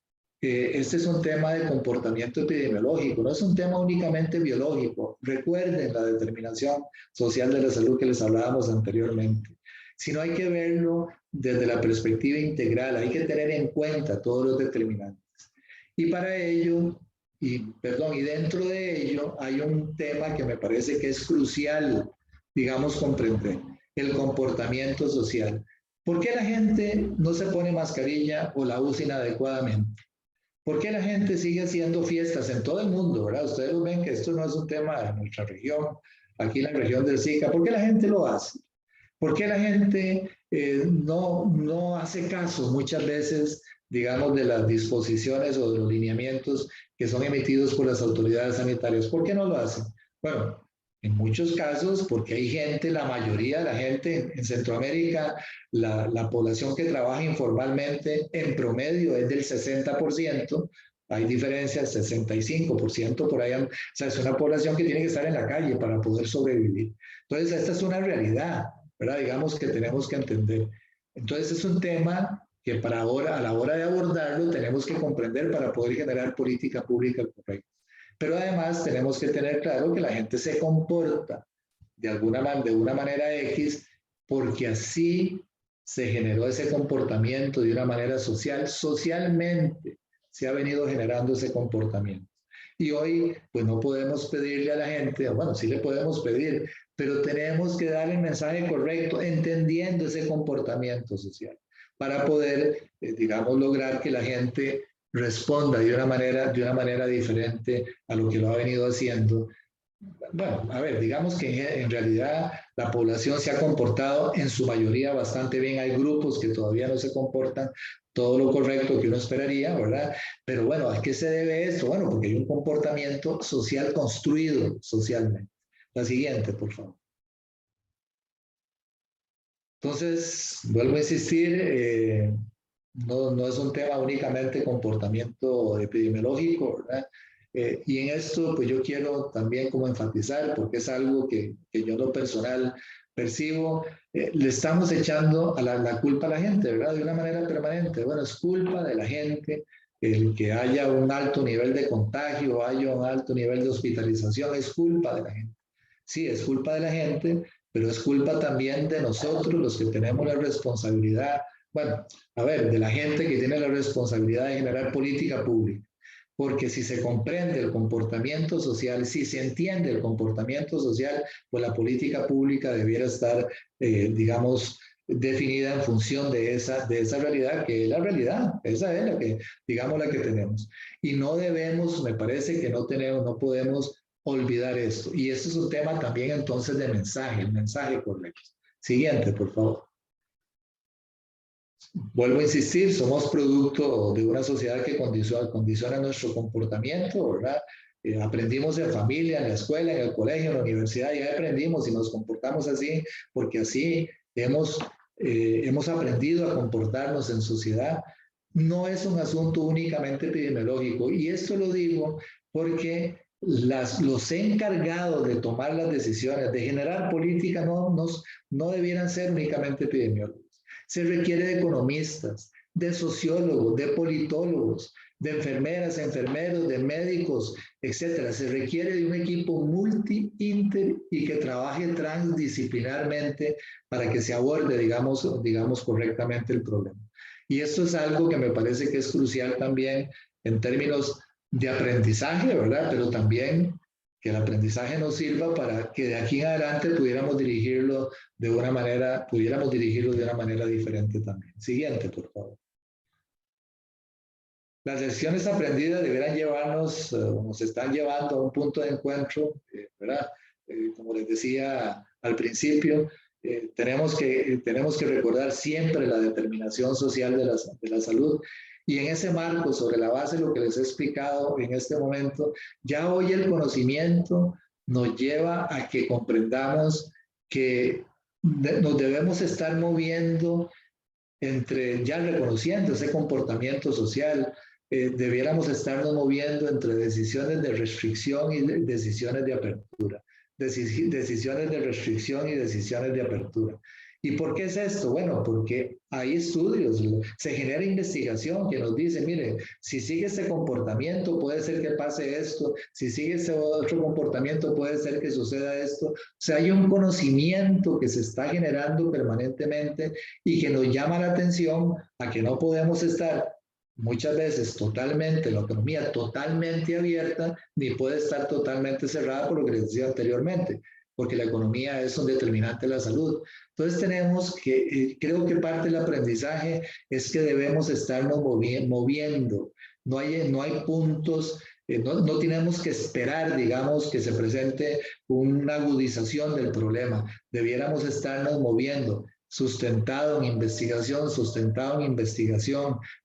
este es un tema de comportamiento epidemiológico, no es un tema únicamente biológico. Recuerden la determinación social de la salud que les hablábamos anteriormente, sino hay que verlo desde la perspectiva integral, hay que tener en cuenta todos los determinantes. Y para ello, y dentro de ello hay un tema que me parece que es crucial, digamos, comprender, el comportamiento social. ¿Por qué la gente no se pone mascarilla o la usa inadecuadamente? ¿Por qué la gente sigue haciendo fiestas en todo el mundo, verdad? Ustedes ven que esto no es un tema de nuestra región, aquí en la región del SICA. ¿Por qué la gente lo hace? ¿Por qué la gente no hace caso muchas veces, digamos, de las disposiciones o de los lineamientos que son emitidos por las autoridades sanitarias? ¿Por qué no lo hacen? Bueno, en muchos casos, porque hay gente, la mayoría de la gente en Centroamérica, la población que trabaja informalmente en promedio es del 60%, hay diferencias, 65% por ahí, o sea, es una población que tiene que estar en la calle para poder sobrevivir. Entonces, esta es una realidad, ¿verdad? Digamos que tenemos que entender. Entonces, es un tema que a la hora de abordarlo tenemos que comprender para poder generar política pública correcta. Pero además tenemos que tener claro que la gente se comporta de una manera X porque así se generó ese comportamiento de una manera social. Socialmente se ha venido generando ese comportamiento. Y hoy, pues no podemos pedirle a la gente, bueno, sí le podemos pedir, pero tenemos que dar el mensaje correcto, entendiendo ese comportamiento social, para poder, digamos, lograr que la gente responda de una manera diferente a lo que lo ha venido haciendo. Bueno, a ver, digamos que en realidad la población se ha comportado en su mayoría bastante bien. Hay grupos que todavía no se comportan todo lo correcto que uno esperaría, ¿verdad? Pero bueno, ¿a qué se debe esto? Bueno, porque hay un comportamiento social construido socialmente. La siguiente, por favor. Entonces, vuelvo a insistir, no es un tema únicamente comportamiento epidemiológico, ¿verdad? Y en esto, pues yo quiero también como enfatizar, porque es algo que yo en lo personal percibo, le estamos echando la culpa a la gente, ¿verdad? De una manera permanente. Bueno, es culpa de la gente el que haya un alto nivel de contagio, haya un alto nivel de hospitalización, es culpa de la gente. Sí, es culpa de la gente, pero es culpa también de nosotros, los que tenemos la responsabilidad, bueno, a ver, de la gente que tiene la responsabilidad de generar política pública. Porque si se comprende el comportamiento social, si se entiende el comportamiento social, pues la política pública debiera estar, digamos, definida en función de esa realidad, que es la realidad, esa es la que, digamos, la que tenemos. Y no debemos, me parece que no podemos olvidar esto. Y esto es un tema también entonces de mensaje, el mensaje correcto. Siguiente, por favor. Vuelvo a insistir, somos producto de una sociedad que condiciona nuestro comportamiento, ¿verdad? Aprendimos en familia, en la escuela, en el colegio, en la universidad, ya aprendimos y nos comportamos así, porque así hemos aprendido a comportarnos en sociedad. No es un asunto únicamente epidemiológico, y esto lo digo porque los encargados de tomar las decisiones, de generar política, no debieran ser únicamente epidemiólogos. Se requiere de economistas, de sociólogos, de politólogos, de enfermeras, enfermeros, de médicos, etcétera. Se requiere de un equipo multi, inter y que trabaje transdisciplinarmente para que se aborde, digamos correctamente el problema. Y esto es algo que me parece que es crucial también en términos de aprendizaje, ¿verdad? Pero también que el aprendizaje nos sirva para que de aquí en adelante pudiéramos dirigirlo de una manera diferente también. Siguiente, por favor. Las lecciones aprendidas deberán llevarnos, nos están llevando a un punto de encuentro, ¿verdad? Como les decía al principio, tenemos que recordar siempre la determinación social de la salud. Y en ese marco, sobre la base de lo que les he explicado en este momento, ya hoy el conocimiento nos lleva a que comprendamos que nos debemos estar moviendo ya reconociendo ese comportamiento social, debiéramos estarnos moviendo entre decisiones de restricción y decisiones de apertura. Decisiones de restricción y decisiones de apertura. ¿Y por qué es esto? Bueno, porque hay estudios, se genera investigación que nos dice, mire, si sigue este comportamiento puede ser que pase esto, si sigue este otro comportamiento puede ser que suceda esto. O sea, hay un conocimiento que se está generando permanentemente y que nos llama la atención a que no podemos estar muchas veces totalmente, la economía totalmente abierta, ni puede estar totalmente cerrada por lo que les decía anteriormente, porque la economía es un determinante de la salud. Entonces tenemos que, creo que parte del aprendizaje es que debemos estarnos moviendo. No hay puntos, no tenemos que esperar, digamos, que se presente una agudización del problema. Debiéramos estarnos moviendo, sustentado en investigación,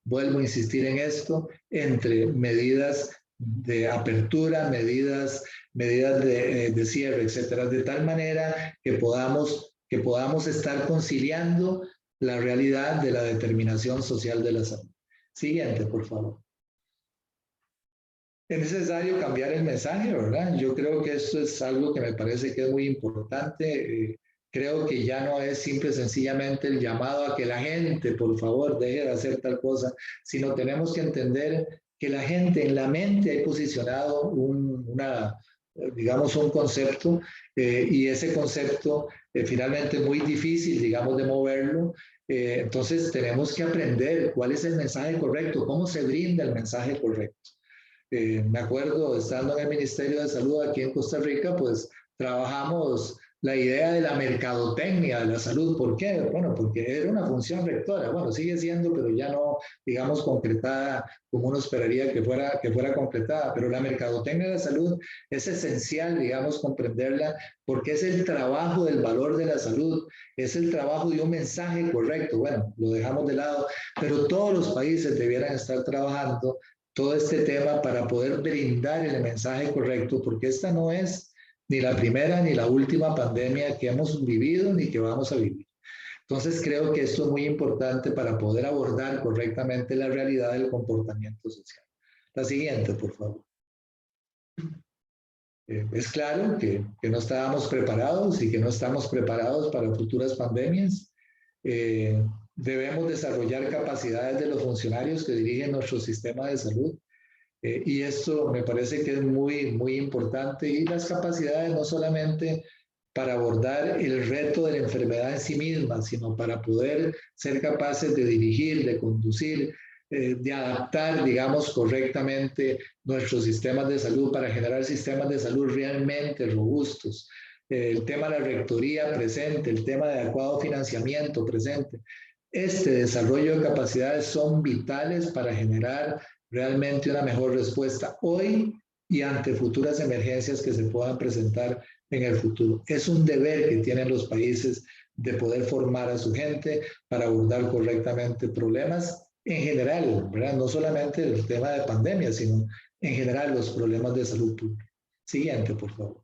vuelvo a insistir en esto, entre medidas de apertura, medidas de cierre, etcétera, de tal manera que podamos estar conciliando la realidad de la determinación social de la salud. Siguiente, por favor. Es necesario cambiar el mensaje, ¿verdad? Yo creo que esto es algo que me parece que es muy importante. Creo que ya no es simple y sencillamente el llamado a que la gente, por favor, deje de hacer tal cosa, sino tenemos que entender que la gente en la mente ha posicionado un concepto y ese concepto finalmente es muy difícil, digamos, de moverlo. Entonces tenemos que aprender cuál es el mensaje correcto, cómo se brinda el mensaje correcto. Me acuerdo, estando en el Ministerio de Salud aquí en Costa Rica, pues trabajamos la idea de la mercadotecnia de la salud. ¿Por qué? Bueno, porque era una función rectora. Bueno, sigue siendo, pero ya no, digamos, concretada como uno esperaría que fuera concretada. Pero la mercadotecnia de la salud es esencial, digamos, comprenderla, porque es el trabajo del valor de la salud, es el trabajo de un mensaje correcto. Bueno, lo dejamos de lado, pero todos los países debieran estar trabajando todo este tema para poder brindar el mensaje correcto, porque esta no es ni la primera ni la última pandemia que hemos vivido ni que vamos a vivir. Entonces creo que esto es muy importante para poder abordar correctamente la realidad del comportamiento social. La siguiente, por favor. Es claro que no estábamos preparados y que no estamos preparados para futuras pandemias. Debemos desarrollar capacidades de los funcionarios que dirigen nuestro sistema de salud. Y esto me parece que es muy, muy importante. Y las capacidades no solamente para abordar el reto de la enfermedad en sí misma, sino para poder ser capaces de dirigir, de conducir, de adaptar, digamos, correctamente nuestros sistemas de salud para generar sistemas de salud realmente robustos. El tema de la rectoría presente, el tema de adecuado financiamiento presente. Este desarrollo de capacidades son vitales para generar realmente una mejor respuesta hoy y ante futuras emergencias que se puedan presentar en el futuro. Es un deber que tienen los países de poder formar a su gente para abordar correctamente problemas en general, ¿verdad? No solamente el tema de pandemia, sino en general los problemas de salud pública. Siguiente, por favor.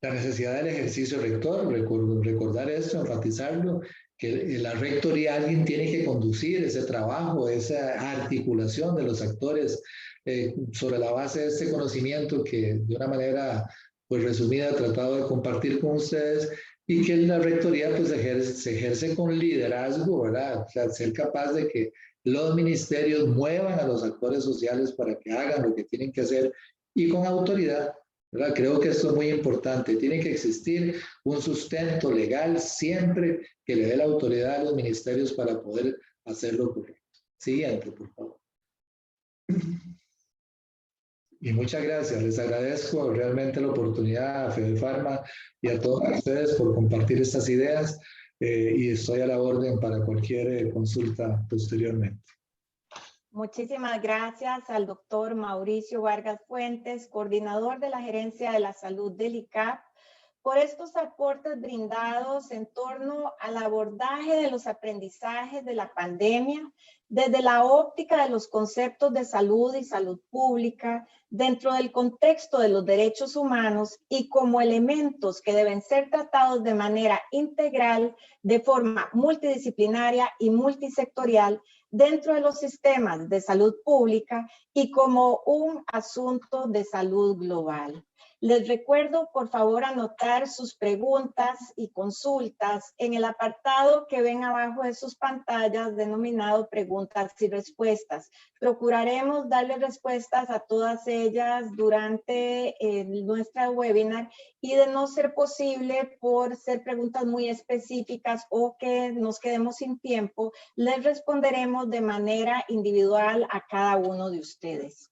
La necesidad del ejercicio rector, recordar esto, enfatizarlo, que la rectoría alguien tiene que conducir ese trabajo, esa articulación de los actores sobre la base de este conocimiento que de una manera pues resumida he tratado de compartir con ustedes, y que la rectoría pues se ejerce con liderazgo, ¿verdad? O sea, ser capaz de que los ministerios muevan a los actores sociales para que hagan lo que tienen que hacer y con autoridad, ¿verdad? Creo que esto es muy importante. Tiene que existir un sustento legal siempre que le dé la autoridad a los ministerios para poder hacerlo correcto. Siguiente, por favor. Y muchas gracias. Les agradezco realmente la oportunidad a FedePharma y a todos ustedes por compartir estas ideas y estoy a la orden para cualquier consulta posteriormente. Muchísimas gracias al doctor Mauricio Vargas Fuentes, coordinador de la Gerencia de la Salud del ICAP, por estos aportes brindados en torno al abordaje de los aprendizajes de la pandemia desde la óptica de los conceptos de salud y salud pública dentro del contexto de los derechos humanos y como elementos que deben ser tratados de manera integral, de forma multidisciplinaria y multisectorial dentro de los sistemas de salud pública y como un asunto de salud global. Les recuerdo, por favor, anotar sus preguntas y consultas en el apartado que ven abajo de sus pantallas denominado preguntas y respuestas. Procuraremos darle respuestas a todas ellas durante nuestra webinar y de no ser posible por ser preguntas muy específicas o que nos quedemos sin tiempo, les responderemos de manera individual a cada uno de ustedes.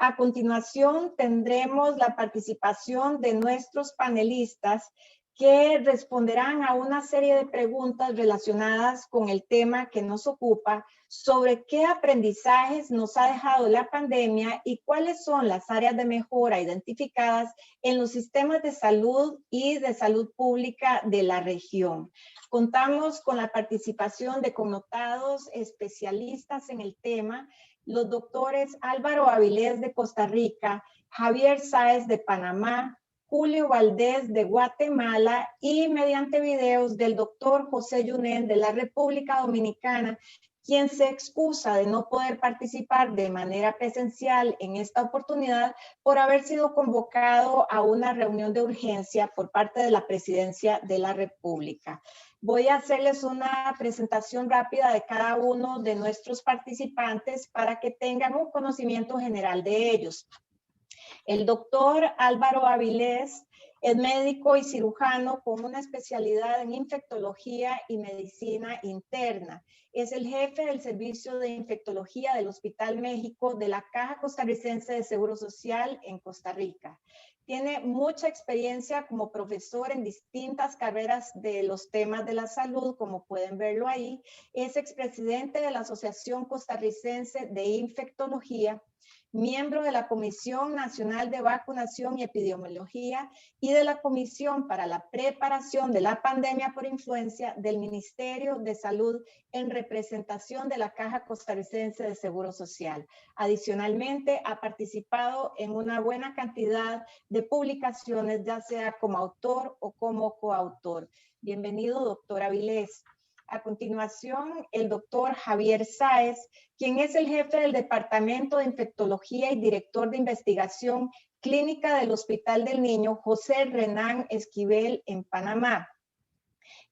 A continuación, tendremos la participación de nuestros panelistas que responderán a una serie de preguntas relacionadas con el tema que nos ocupa sobre qué aprendizajes nos ha dejado la pandemia y cuáles son las áreas de mejora identificadas en los sistemas de salud y de salud pública de la región. Contamos con la participación de connotados especialistas en el tema, los doctores Álvaro Avilés de Costa Rica, Javier Sáez de Panamá, Julio Valdés de Guatemala y mediante videos del doctor José Yunen de la República Dominicana, quien se excusa de no poder participar de manera presencial en esta oportunidad por haber sido convocado a una reunión de urgencia por parte de la Presidencia de la República. Voy a hacerles una presentación rápida de cada uno de nuestros participantes para que tengan un conocimiento general de ellos. El doctor Álvaro Avilés es médico y cirujano con una especialidad en infectología y medicina interna. Es el jefe del Servicio de Infectología del Hospital México de la Caja Costarricense de Seguro Social en Costa Rica. Tiene mucha experiencia como profesor en distintas carreras de los temas de la salud, como pueden verlo ahí. Es expresidente de la Asociación Costarricense de Infectología, miembro de la Comisión Nacional de Vacunación y Epidemiología y de la Comisión para la Preparación de la Pandemia por Influenza del Ministerio de Salud en representación de la Caja Costarricense de Seguro Social. Adicionalmente, ha participado en una buena cantidad de publicaciones, ya sea como autor o como coautor. Bienvenido, doctor Avilés. A continuación, el doctor Javier Sáez, quien es el jefe del Departamento de Infectología y director de investigación clínica del Hospital del Niño José Renán Esquivel en Panamá.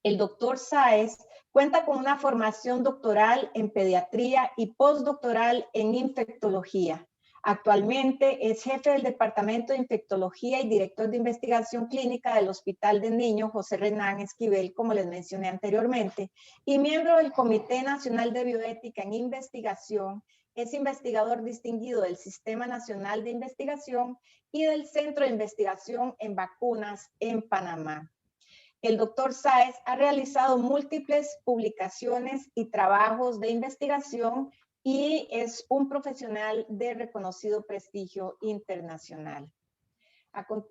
El doctor Sáez cuenta con una formación doctoral en pediatría y postdoctoral en infectología. Actualmente es jefe del Departamento de Infectología y director de investigación clínica del Hospital del Niño José Renán Esquivel, como les mencioné anteriormente, y miembro del Comité Nacional de Bioética en Investigación. Es investigador distinguido del Sistema Nacional de Investigación y del Centro de Investigación en Vacunas en Panamá. El doctor Sáez ha realizado múltiples publicaciones y trabajos de investigación y es un profesional de reconocido prestigio internacional.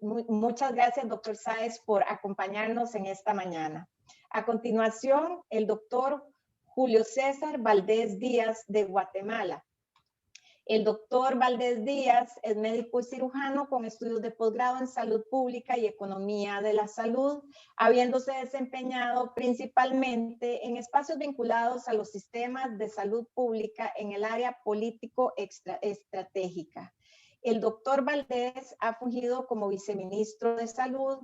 Muchas gracias, doctor Sáez, por acompañarnos en esta mañana. A continuación, el doctor Julio César Valdés Díaz de Guatemala. El doctor Valdés Díaz es médico y cirujano con estudios de posgrado en salud pública y economía de la salud, habiéndose desempeñado principalmente en espacios vinculados a los sistemas de salud pública en el área político-estratégica. El doctor Valdés ha fungido como viceministro de salud,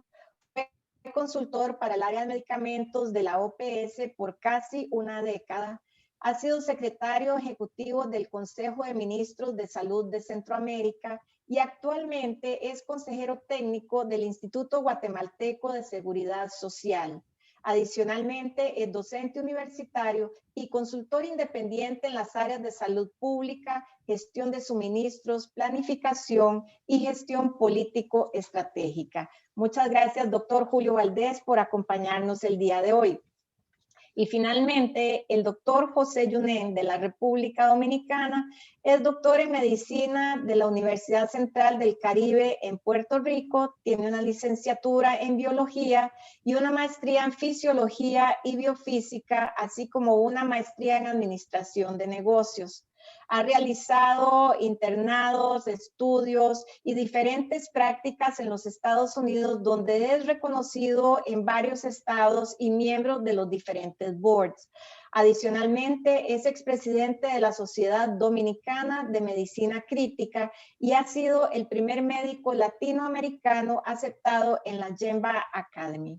fue consultor para el área de medicamentos de la OPS por casi una década. Ha sido secretario ejecutivo del Consejo de Ministros de Salud de Centroamérica y actualmente es consejero técnico del Instituto Guatemalteco de Seguridad Social. Adicionalmente, es docente universitario y consultor independiente en las áreas de salud pública, gestión de suministros, planificación y gestión político-estratégica. Muchas gracias, doctor Julio Valdés, por acompañarnos el día de hoy. Y finalmente, el doctor José Yunen de la República Dominicana es doctor en medicina de la Universidad Central del Caribe en Puerto Rico, tiene una licenciatura en biología y una maestría en fisiología y biofísica, así como una maestría en administración de negocios. Ha realizado internados, estudios y diferentes prácticas en los Estados Unidos, donde es reconocido en varios estados y miembro de los diferentes boards. Adicionalmente, es expresidente de la Sociedad Dominicana de Medicina Crítica y ha sido el primer médico latinoamericano aceptado en la Gemba Academy.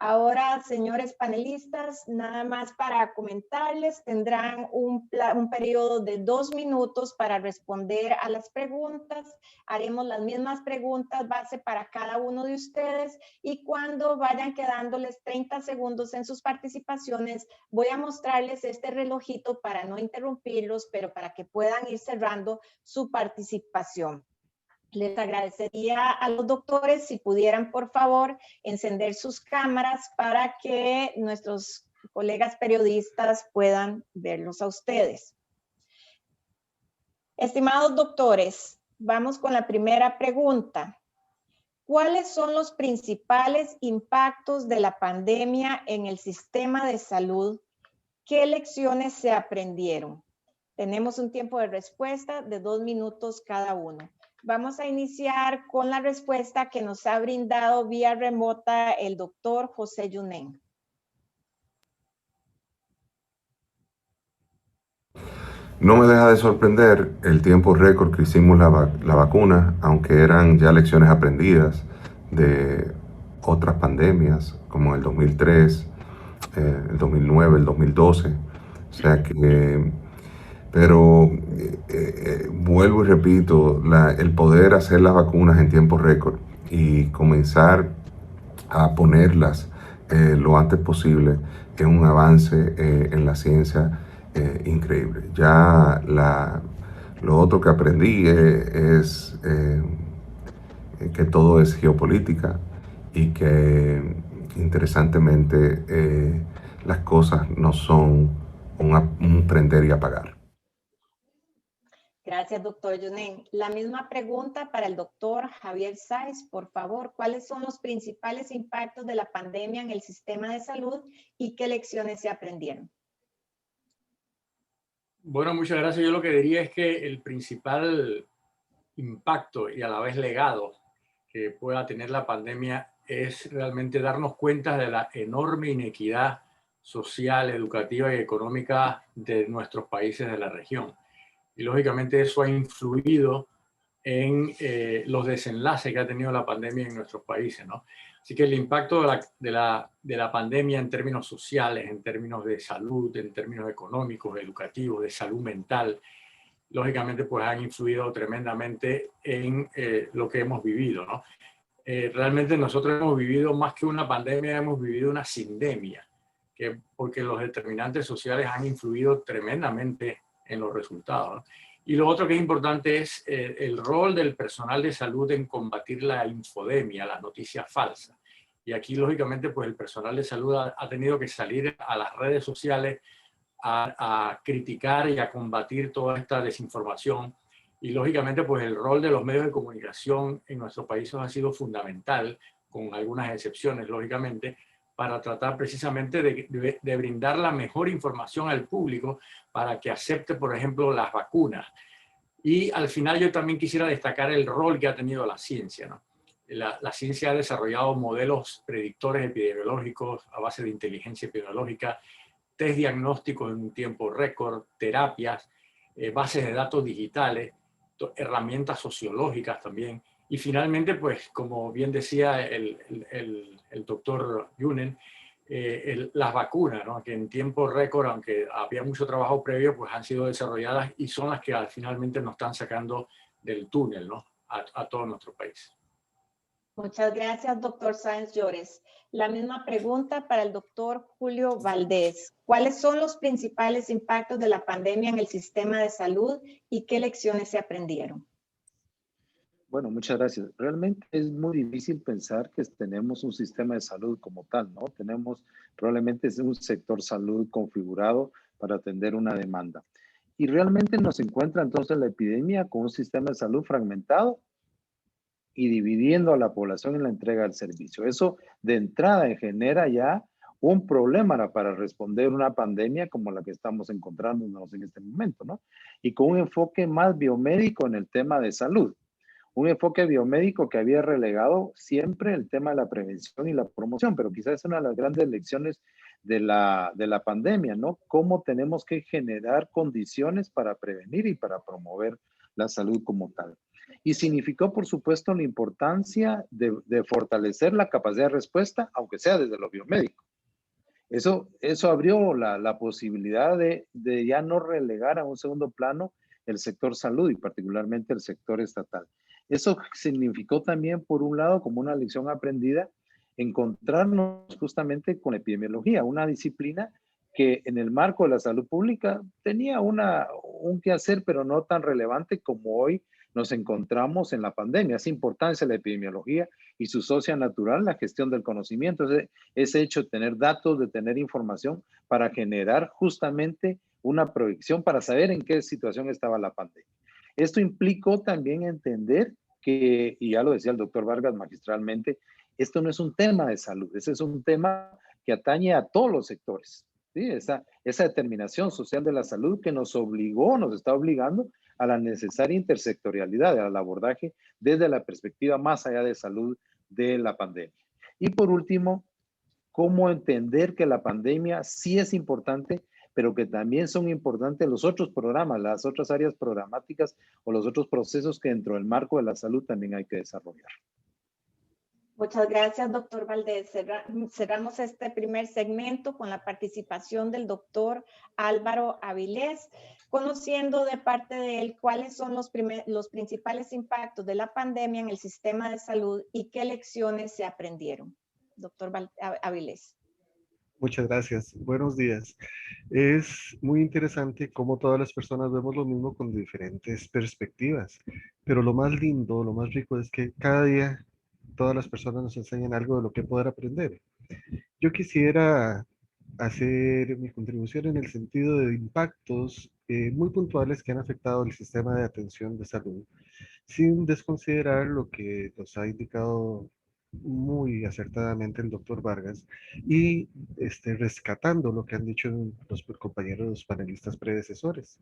Ahora, señores panelistas, nada más para comentarles, tendrán un periodo de 2 minutos para responder a las preguntas. Haremos las mismas preguntas base para cada uno de ustedes y cuando vayan quedándoles 30 segundos en sus participaciones, voy a mostrarles este relojito para no interrumpirlos, pero para que puedan ir cerrando su participación. Les agradecería a los doctores si pudieran, por favor, encender sus cámaras para que nuestros colegas periodistas puedan verlos a ustedes. Estimados doctores, vamos con la primera pregunta. ¿Cuáles son los principales impactos de la pandemia en el sistema de salud? ¿Qué lecciones se aprendieron? Tenemos un tiempo de respuesta de 2 minutos cada uno. Vamos a iniciar con la respuesta que nos ha brindado vía remota el doctor José Yunen. No me deja de sorprender el tiempo récord que hicimos la vacuna, aunque eran ya lecciones aprendidas de otras pandemias, como el 2003, el 2009, el 2012. O sea que... Pero vuelvo y repito, el poder hacer las vacunas en tiempo récord y comenzar a ponerlas lo antes posible es un avance en la ciencia increíble. Ya lo otro que aprendí es que todo es geopolítica y que interesantemente las cosas no son un prender y apagar. Gracias, doctor Yunen. La misma pregunta para el doctor Javier Sáez, por favor. ¿Cuáles son los principales impactos de la pandemia en el sistema de salud y qué lecciones se aprendieron? Bueno, muchas gracias. Yo lo que diría es que el principal impacto y a la vez legado que pueda tener la pandemia es realmente darnos cuenta de la enorme inequidad social, educativa y económica de nuestros países de la región. Y lógicamente eso ha influido en los desenlaces que ha tenido la pandemia en nuestros países, ¿no? Así que el impacto de la pandemia en términos sociales, en términos de salud, en términos económicos, educativos, de salud mental, lógicamente pues han influido tremendamente en lo que hemos vivido, ¿no? Realmente nosotros hemos vivido más que una pandemia, hemos vivido una sindemia, porque los determinantes sociales han influido tremendamente en los resultados, ¿no? Y lo otro que es importante es el rol del personal de salud en combatir la infodemia, las noticias falsas. Y aquí, lógicamente, pues el personal de salud ha tenido que salir a las redes sociales a criticar y a combatir toda esta desinformación. Y, lógicamente, pues el rol de los medios de comunicación en nuestro país ha sido fundamental, con algunas excepciones, lógicamente, para tratar precisamente de brindar la mejor información al público para que acepte, por ejemplo, las vacunas. Y al final yo también quisiera destacar el rol que ha tenido la ciencia, ¿no? La ciencia ha desarrollado modelos predictores epidemiológicos a base de inteligencia epidemiológica, test diagnósticos en un tiempo récord, terapias, bases de datos digitales, herramientas sociológicas también. Y finalmente, pues, como bien decía el doctor Yunen, las vacunas, ¿no? Que en tiempo récord, aunque había mucho trabajo previo, pues han sido desarrolladas y son las que finalmente nos están sacando del túnel, ¿no? A todo nuestro país. Muchas gracias, doctor Sáenz Llores. La misma pregunta para el doctor Julio Valdés. ¿Cuáles son los principales impactos de la pandemia en el sistema de salud y qué lecciones se aprendieron? Bueno, muchas gracias. Realmente es muy difícil pensar que tenemos un sistema de salud como tal, ¿no? Probablemente es un sector salud configurado para atender una demanda. Y realmente nos encuentra entonces la epidemia con un sistema de salud fragmentado y dividiendo a la población en la entrega del servicio. Eso de entrada genera ya un problema para responder una pandemia como la que estamos encontrándonos en este momento, ¿no? Y con un enfoque más biomédico en el tema de salud. Un enfoque biomédico que había relegado siempre el tema de la prevención y la promoción, pero quizás es una de las grandes lecciones de la pandemia, ¿no? Cómo tenemos que generar condiciones para prevenir y para promover la salud como tal. Y significó, por supuesto, la importancia de fortalecer la capacidad de respuesta, aunque sea desde lo biomédico. Eso abrió la posibilidad de ya no relegar a un segundo plano el sector salud y particularmente el sector estatal. Eso significó también, por un lado, como una lección aprendida, encontrarnos justamente con epidemiología, una disciplina que en el marco de la salud pública tenía un quehacer, pero no tan relevante como hoy nos encontramos en la pandemia. Es importancia la epidemiología y su socia natural, la gestión del conocimiento, ese hecho de tener datos, de tener información para generar justamente una proyección para saber en qué situación estaba la pandemia. Esto implicó también entender que, y ya lo decía el doctor Vargas magistralmente, esto no es un tema de salud, ese es un tema que atañe a todos los sectores. ¿Sí? Esa determinación social de la salud que nos está obligando a la necesaria intersectorialidad, al abordaje desde la perspectiva más allá de salud de la pandemia. Y por último, cómo entender que la pandemia sí es importante, pero que también son importantes los otros programas, las otras áreas programáticas o los otros procesos que dentro del marco de la salud también hay que desarrollar. Muchas gracias, doctor Valdés. Cerramos este primer segmento con la participación del doctor Álvaro Avilés, conociendo de parte de él cuáles son los principales impactos de la pandemia en el sistema de salud y qué lecciones se aprendieron. Doctor Avilés. Muchas gracias. Buenos días. Es muy interesante cómo todas las personas vemos lo mismo con diferentes perspectivas, pero lo más lindo, lo más rico es que cada día todas las personas nos enseñan algo de lo que poder aprender. Yo quisiera hacer mi contribución en el sentido de impactos muy puntuales que han afectado el sistema de atención de salud, sin desconsiderar lo que nos ha indicado muy acertadamente el doctor Vargas y rescatando lo que han dicho los compañeros, los panelistas predecesores.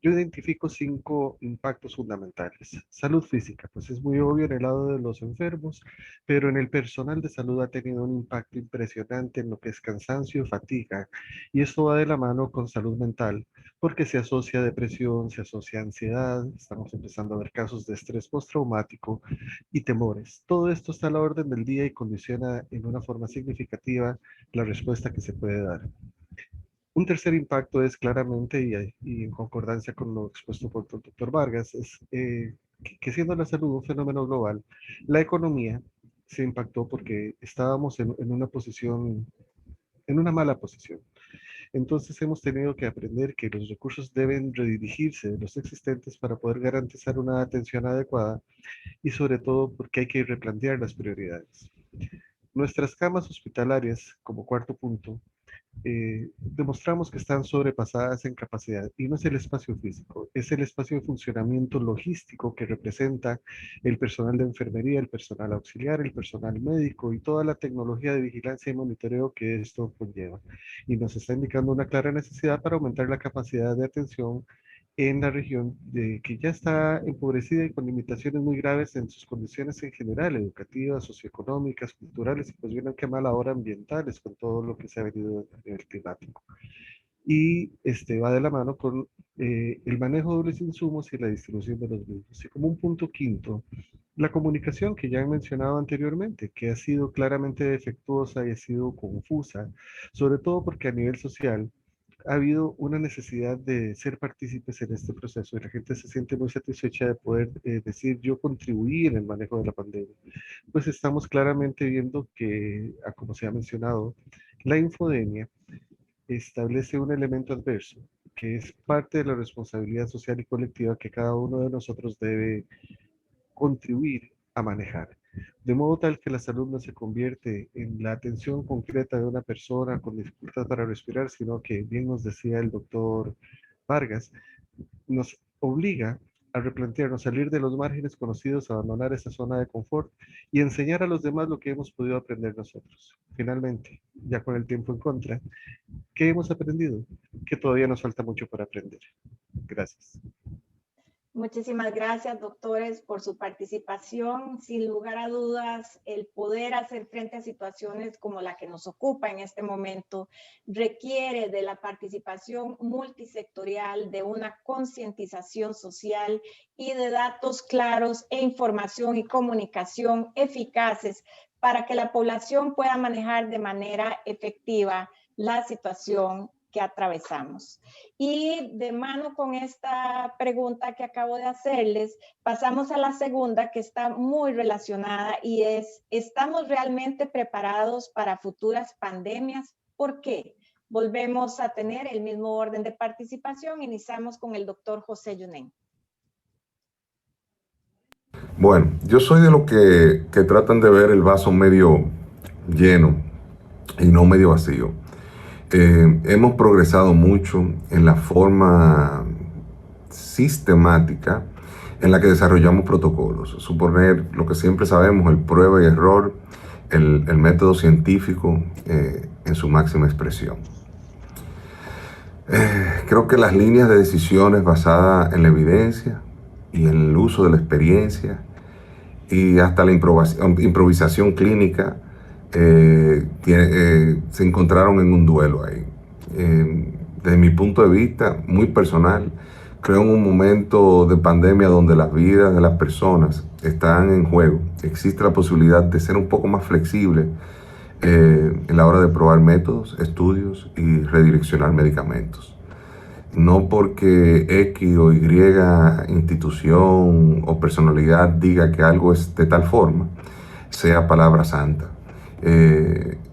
Yo identifico 5 impactos fundamentales. Salud física, pues es muy obvio en el lado de los enfermos, pero en el personal de salud ha tenido un impacto impresionante en lo que es cansancio y fatiga, y esto va de la mano con salud mental, porque se asocia a depresión, se asocia a ansiedad, estamos empezando a ver casos de estrés postraumático y temores. Todo esto está a la orden del día y condiciona en una forma significativa la respuesta que se puede dar. Un tercer impacto es claramente, y en concordancia con lo expuesto por el doctor Vargas, es que siendo la salud un fenómeno global, la economía se impactó porque estábamos en una posición, en una mala posición. Entonces hemos tenido que aprender que los recursos deben redirigirse de los existentes para poder garantizar una atención adecuada y sobre todo porque hay que replantear las prioridades. Nuestras camas hospitalarias, como cuarto punto, demostramos que están sobrepasadas en capacidad y no es el espacio físico, es el espacio de funcionamiento logístico que representa el personal de enfermería, el personal auxiliar, el personal médico y toda la tecnología de vigilancia y monitoreo que esto conlleva. Y nos está indicando una clara necesidad para aumentar la capacidad de atención en la región que ya está empobrecida y con limitaciones muy graves en sus condiciones en general, educativas, socioeconómicas, culturales, y pues vienen que mal ahora ambientales con todo lo que se ha venido a nivel climático. Y va de la mano con el manejo de los insumos y la distribución de los mismos. Y como un punto quinto, la comunicación que ya he mencionado anteriormente, que ha sido claramente defectuosa y ha sido confusa, sobre todo porque a nivel social ha habido una necesidad de ser partícipes en este proceso y la gente se siente muy satisfecha de poder decir yo contribuí en el manejo de la pandemia. Pues estamos claramente viendo que, como se ha mencionado, la infodemia establece un elemento adverso que es parte de la responsabilidad social y colectiva que cada uno de nosotros debe contribuir a manejar. De modo tal que la salud no se convierte en la atención concreta de una persona con dificultad para respirar, sino que, bien nos decía el doctor Vargas, nos obliga a replantearnos, salir de los márgenes conocidos, abandonar esa zona de confort y enseñar a los demás lo que hemos podido aprender nosotros. Finalmente, ya con el tiempo en contra, ¿qué hemos aprendido? Que todavía nos falta mucho para aprender. Gracias. Muchísimas gracias, doctores, por su participación. Sin lugar a dudas, el poder hacer frente a situaciones como la que nos ocupa en este momento requiere de la participación multisectorial, de una concientización social y de datos claros e información y comunicación eficaces para que la población pueda manejar de manera efectiva la situación que atravesamos. Y de mano con esta pregunta que acabo de hacerles, pasamos a la segunda que está muy relacionada y es, ¿estamos realmente preparados para futuras pandemias? ¿Por qué? Volvemos a tener el mismo orden de participación. Iniciamos con el doctor José Yunen. Bueno, yo soy de los que tratan de ver el vaso medio lleno y no medio vacío. Hemos progresado mucho en la forma sistemática en la que desarrollamos protocolos. Suponer lo que siempre sabemos, el prueba y error, el método científico en su máxima expresión. Creo que las líneas de decisiones basadas en la evidencia y en el uso de la experiencia y hasta la improvisación clínica se encontraron en un duelo ahí. Desde mi punto de vista muy personal, creo en un momento de pandemia donde las vidas de las personas están en juego. Existe la posibilidad de ser un poco más flexible en la hora de probar métodos, estudios y redireccionar medicamentos. No porque X o Y institución o personalidad diga que algo es de tal forma, sea palabra santa.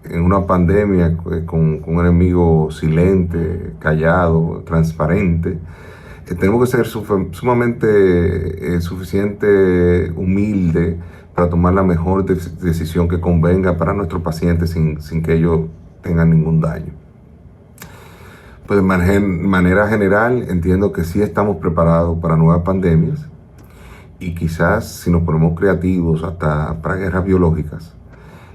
en una pandemia con un enemigo silente, callado, transparente, tenemos que ser sumamente suficiente humilde para tomar la mejor decisión que convenga para nuestros pacientes sin que ellos tengan ningún daño. Pues de manera general entiendo que sí estamos preparados para nuevas pandemias y quizás si nos ponemos creativos hasta para guerras biológicas.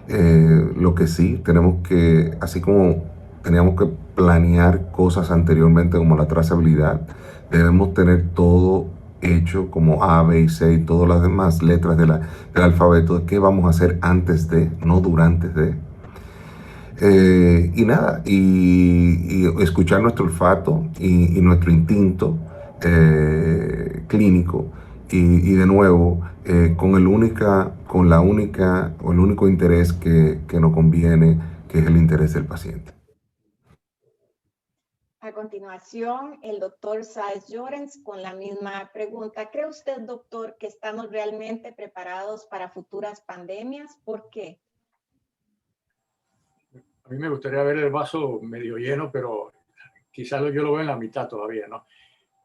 Lo que sí tenemos que, así como teníamos que planear cosas anteriormente como la trazabilidad, debemos tener todo hecho como A, B y C y todas las demás letras del alfabeto de qué vamos a hacer antes de, no durante de. Y nada, y escuchar nuestro olfato y nuestro instinto clínico y de nuevo con el único interés que nos conviene, que es el interés del paciente. A continuación, el doctor Sáez Llorens con la misma pregunta. ¿Cree usted, doctor, que estamos realmente preparados para futuras pandemias? ¿Por qué? A mí me gustaría ver el vaso medio lleno, pero quizás yo lo veo en la mitad todavía, ¿no?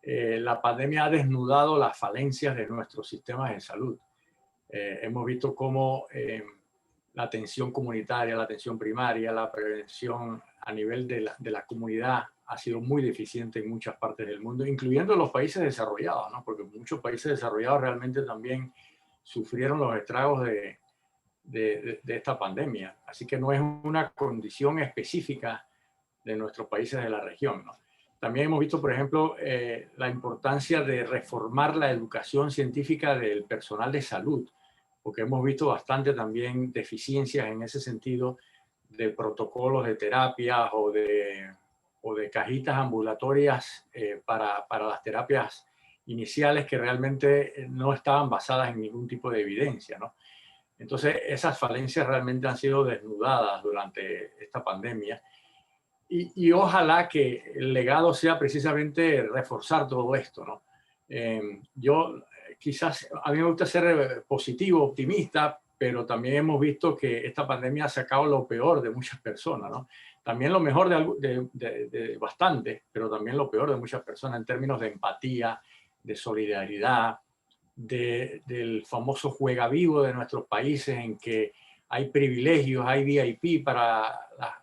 La pandemia ha desnudado las falencias de nuestros sistemas de salud. Hemos visto cómo la atención comunitaria, la atención primaria, la prevención a nivel de la comunidad ha sido muy deficiente en muchas partes del mundo, incluyendo los países desarrollados, ¿no? Porque muchos países desarrollados realmente también sufrieron los estragos de esta pandemia. Así que no es una condición específica de nuestros países de la región, ¿no? También hemos visto, por ejemplo, la importancia de reformar la educación científica del personal de salud, porque hemos visto bastante también deficiencias en ese sentido de protocolos de terapias o de cajitas ambulatorias para las terapias iniciales que realmente no estaban basadas en ningún tipo de evidencia, ¿no? Entonces, esas falencias realmente han sido desnudadas durante esta pandemia. Y ojalá que el legado sea precisamente reforzar todo esto, ¿no? Quizás a mí me gusta ser positivo, optimista, pero también hemos visto que esta pandemia ha sacado lo peor de muchas personas, ¿no? También lo mejor de bastante, pero también lo peor de muchas personas en términos de empatía, de solidaridad, del famoso juega vivo de nuestros países en que hay privilegios, hay VIP para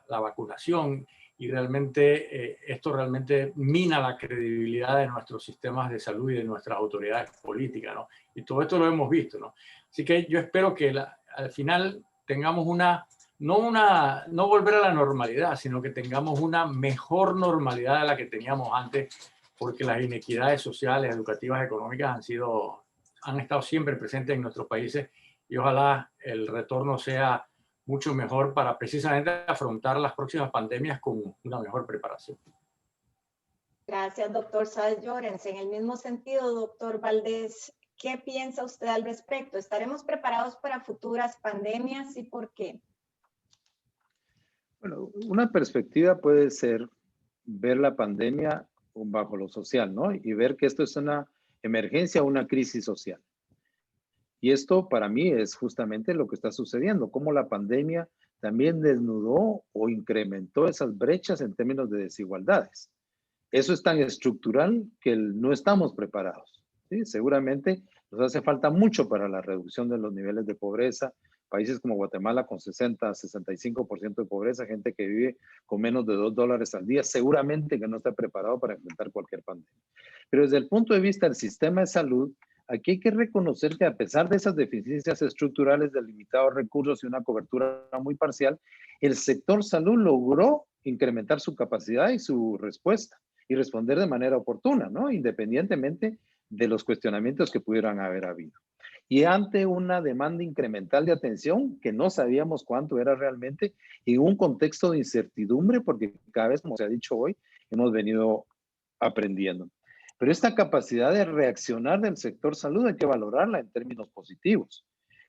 la vacunación. Y realmente esto realmente mina la credibilidad de nuestros sistemas de salud y de nuestras autoridades políticas, ¿no? Y todo esto lo hemos visto, ¿no? Así que yo espero que al final tengamos no volver a la normalidad, sino que tengamos una mejor normalidad de la que teníamos antes, porque las inequidades sociales, educativas, económicas han estado siempre presentes en nuestros países y ojalá el retorno sea mucho mejor para precisamente afrontar las próximas pandemias con una mejor preparación. Gracias, doctor Sáez Llorens. En el mismo sentido, doctor Valdés, ¿qué piensa usted al respecto? ¿Estaremos preparados para futuras pandemias y por qué? Bueno, una perspectiva puede ser ver la pandemia bajo lo social, ¿no? Y ver que esto es una emergencia, una crisis social. Y esto para mí es justamente lo que está sucediendo, cómo la pandemia también desnudó o incrementó esas brechas en términos de desigualdades. Eso es tan estructural que no estamos preparados, ¿sí? Seguramente nos hace falta mucho para la reducción de los niveles de pobreza. Países como Guatemala con 60-65% de pobreza, gente que vive con menos de $2 al día, seguramente que no está preparado para enfrentar cualquier pandemia. Pero desde el punto de vista del sistema de salud, aquí hay que reconocer que a pesar de esas deficiencias estructurales de limitados recursos y una cobertura muy parcial, el sector salud logró incrementar su capacidad y su respuesta y responder de manera oportuna, ¿no? Independientemente de los cuestionamientos que pudieran haber habido. Y ante una demanda incremental de atención que no sabíamos cuánto era realmente y un contexto de incertidumbre, porque cada vez, como se ha dicho hoy, hemos venido aprendiendo. Pero esta capacidad de reaccionar del sector salud hay que valorarla en términos positivos,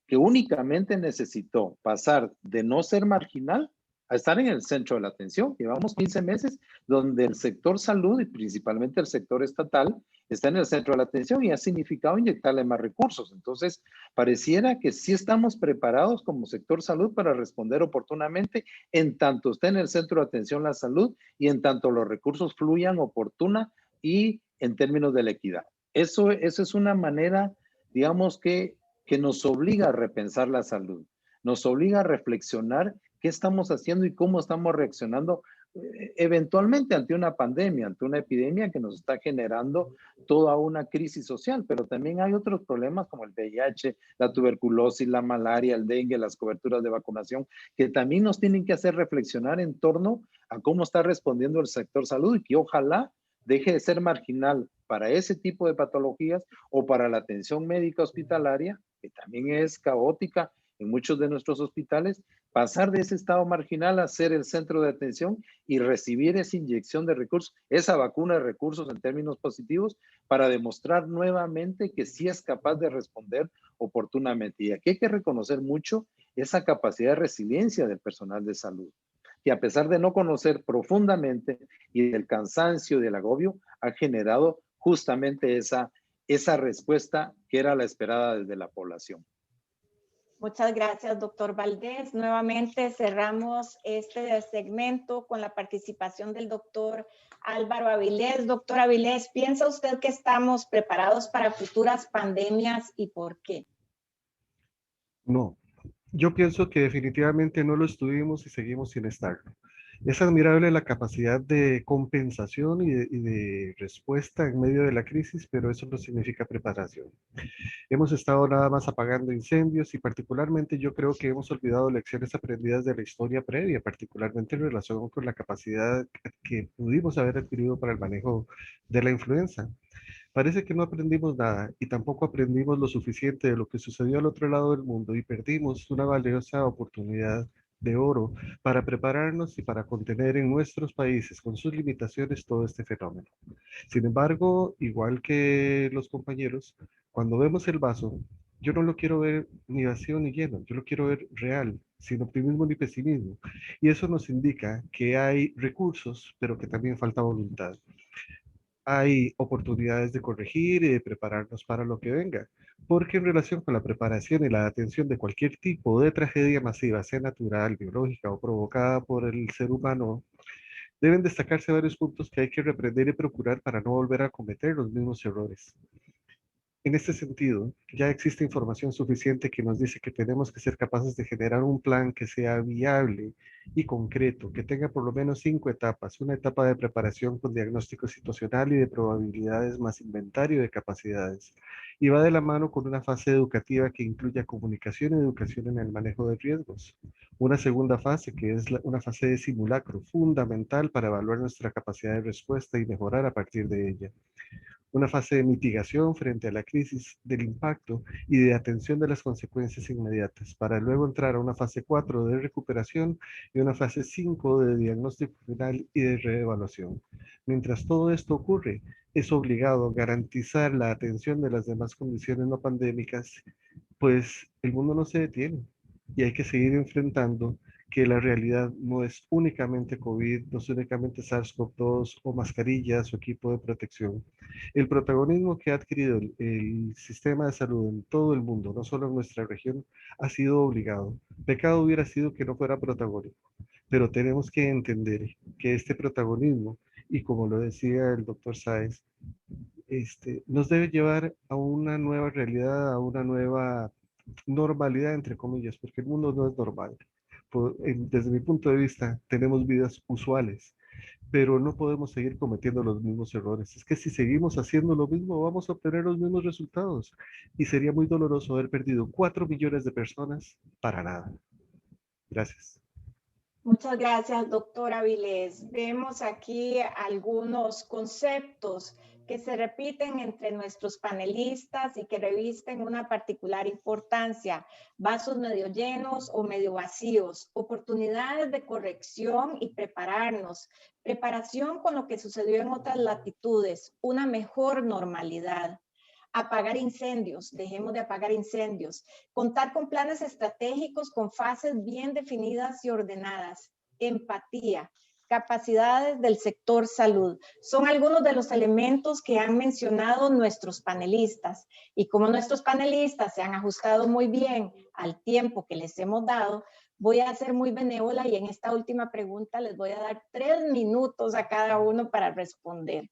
que únicamente necesitó pasar de no ser marginal a estar en el centro de la atención. Llevamos 15 meses donde el sector salud y principalmente el sector estatal está en el centro de la atención y ha significado inyectarle más recursos. Entonces, pareciera que sí estamos preparados como sector salud para responder oportunamente en tanto esté en el centro de atención la salud y en tanto los recursos fluyan oportuna y en términos de la equidad. Eso es una manera, digamos, que nos obliga a repensar la salud, nos obliga a reflexionar qué estamos haciendo y cómo estamos reaccionando eventualmente ante una pandemia, ante una epidemia que nos está generando toda una crisis social, pero también hay otros problemas como el VIH, la tuberculosis, la malaria, el dengue, las coberturas de vacunación, que también nos tienen que hacer reflexionar en torno a cómo está respondiendo el sector salud y que ojalá deje de ser marginal para ese tipo de patologías o para la atención médica hospitalaria, que también es caótica en muchos de nuestros hospitales, pasar de ese estado marginal a ser el centro de atención y recibir esa inyección de recursos, esa vacuna de recursos en términos positivos, para demostrar nuevamente que sí es capaz de responder oportunamente. Y aquí hay que reconocer mucho esa capacidad de resiliencia del personal de salud, que a pesar de no conocer profundamente y del cansancio y del agobio, ha generado justamente esa respuesta que era la esperada desde la población. Muchas gracias, doctor Valdés. Nuevamente cerramos este segmento con la participación del doctor Álvaro Avilés. Doctor Avilés, ¿piensa usted que estamos preparados para futuras pandemias y por qué? No, yo pienso que definitivamente no lo estuvimos y seguimos sin estarlo. Es admirable la capacidad de compensación y de respuesta en medio de la crisis, pero eso no significa preparación. Hemos estado nada más apagando incendios y particularmente yo creo que hemos olvidado lecciones aprendidas de la historia previa, particularmente en relación con la capacidad que pudimos haber adquirido para el manejo de la influenza. Parece que no aprendimos nada y tampoco aprendimos lo suficiente de lo que sucedió al otro lado del mundo y perdimos una valiosa oportunidad de oro para prepararnos y para contener en nuestros países con sus limitaciones todo este fenómeno. Sin embargo, igual que los compañeros, cuando vemos el vaso, yo no lo quiero ver ni vacío ni lleno, yo lo quiero ver real, sin optimismo ni pesimismo. Y eso nos indica que hay recursos, pero que también falta voluntad. Hay oportunidades de corregir y de prepararnos para lo que venga, porque en relación con la preparación y la atención de cualquier tipo de tragedia masiva, sea natural, biológica o provocada por el ser humano, deben destacarse varios puntos que hay que reprender y procurar para no volver a cometer los mismos errores. En este sentido, ya existe información suficiente que nos dice que tenemos que ser capaces de generar un plan que sea viable y concreto, que tenga por lo menos 5 etapas, una etapa de preparación con diagnóstico situacional y de probabilidades más inventario de capacidades, y va de la mano con una fase educativa que incluya comunicación y educación en el manejo de riesgos. Una segunda fase, que es una fase de simulacro, fundamental para evaluar nuestra capacidad de respuesta y mejorar a partir de ella. Una fase de mitigación frente a la crisis del impacto y de atención de las consecuencias inmediatas, para luego entrar a una fase 4 de recuperación y una fase 5 de diagnóstico final y de reevaluación. Mientras todo esto ocurre, es obligado garantizar la atención de las demás condiciones no pandémicas, pues el mundo no se detiene y hay que seguir enfrentando que la realidad no es únicamente COVID, no es únicamente SARS-CoV-2 o mascarillas o equipo de protección. El protagonismo que ha adquirido el sistema de salud en todo el mundo, no solo en nuestra región, ha sido obligado. Pecado hubiera sido que no fuera protagónico, pero tenemos que entender que este protagonismo, y como lo decía el doctor Sáenz, nos debe llevar a una nueva realidad, a una nueva normalidad, entre comillas, porque el mundo no es normal. Desde mi punto de vista, tenemos vidas usuales, pero no podemos seguir cometiendo los mismos errores. Es que si seguimos haciendo lo mismo, vamos a obtener los mismos resultados. Y sería muy doloroso haber perdido 4 millones de personas para nada. Gracias. Muchas gracias, doctor Avilés. Vemos aquí algunos conceptos que se repiten entre nuestros panelistas y que revisten una particular importancia. Vasos medio llenos o medio vacíos, oportunidades de corrección y prepararnos, preparación con lo que sucedió en otras latitudes, una mejor normalidad. Apagar incendios, dejemos de apagar incendios, contar con planes estratégicos con fases bien definidas y ordenadas, empatía, capacidades del sector salud. Son algunos de los elementos que han mencionado nuestros panelistas. Y como nuestros panelistas se han ajustado muy bien al tiempo que les hemos dado, voy a ser muy benévola y en esta última pregunta les voy a dar 3 minutos a cada uno para responder.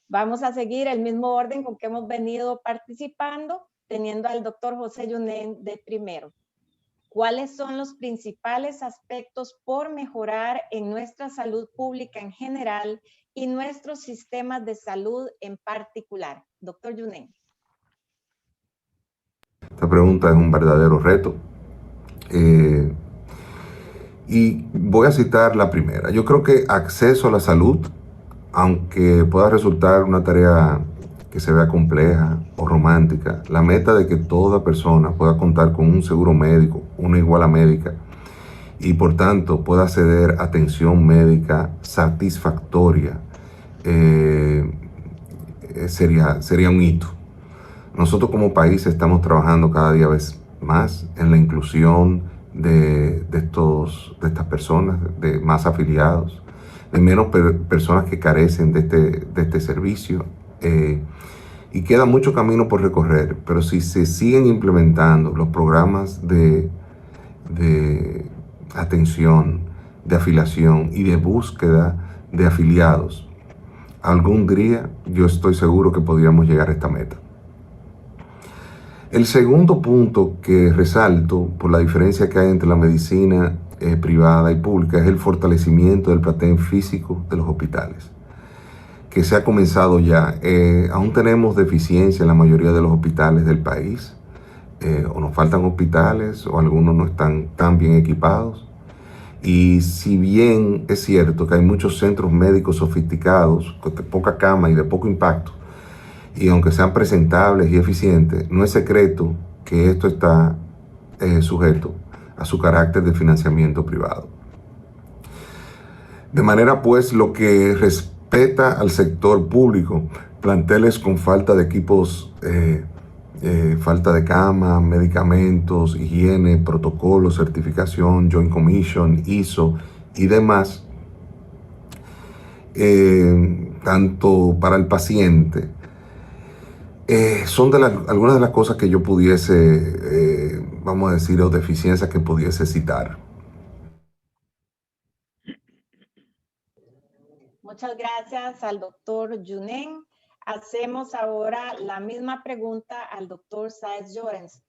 Vamos a seguir el mismo orden con que hemos venido participando, teniendo al doctor José Yunen de primero. ¿Cuáles son los principales aspectos por mejorar en nuestra salud pública en general y nuestros sistemas de salud en particular? Doctor Yunen. Esta pregunta es un verdadero reto. Y voy a citar la primera. Yo creo que acceso a la salud, aunque pueda resultar una tarea que se vea compleja o romántica, la meta de que toda persona pueda contar con un seguro médico, una iguala médica, y por tanto pueda acceder a atención médica satisfactoria, sería un hito. Nosotros como país estamos trabajando cada día más en la inclusión de estas personas, de más afiliados, de menos personas que carecen de este servicio. Y queda mucho camino por recorrer, pero si se siguen implementando los programas de atención, de afiliación y de búsqueda de afiliados, algún día yo estoy seguro que podríamos llegar a esta meta. El segundo punto que resalto por la diferencia que hay entre la medicina privada y pública es el fortalecimiento del plantel físico de los hospitales, que se ha comenzado ya. Aún tenemos deficiencia en la mayoría de los hospitales del país, o nos faltan hospitales o algunos no están tan bien equipados. Y si bien es cierto que hay muchos centros médicos sofisticados, de poca cama y de poco impacto, y aunque sean presentables y eficientes, no es secreto que esto está sujeto a su carácter de financiamiento privado. De manera pues, lo que respeta al sector público, planteles con falta de equipos, falta de cama, medicamentos, higiene, protocolos, certificación, Joint Commission, ISO y demás, tanto para el paciente, son algunas de las cosas que yo pudiese, vamos a decir, o deficiencias que pudiese citar. Muchas gracias al doctor Yunen. Hacemos ahora la misma pregunta al doctor Sáez Llorens.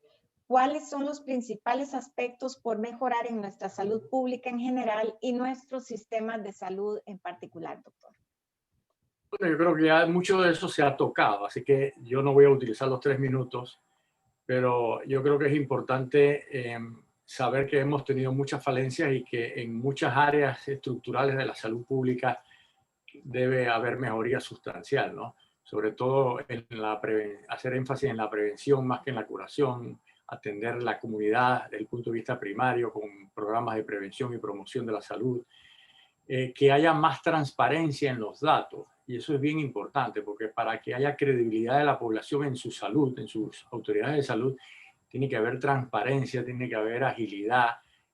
¿Cuáles son los principales aspectos por mejorar en nuestra salud pública en general y nuestros sistemas de salud en particular, doctor? Bueno, yo creo que ya mucho de eso se ha tocado, así que yo no voy a utilizar los 3 minutos, pero yo creo que es importante saber que hemos tenido muchas falencias y que en muchas áreas estructurales de la salud pública debe haber mejoría sustancial, ¿no? Sobre todo en hacer énfasis en la prevención más que en la curación, atender la comunidad desde el punto de vista primario con programas de prevención y promoción de la salud, que haya más transparencia en los datos. Y eso es bien importante porque para que haya credibilidad de la población en su salud, en sus autoridades de salud, tiene que haber transparencia, tiene que haber agilidad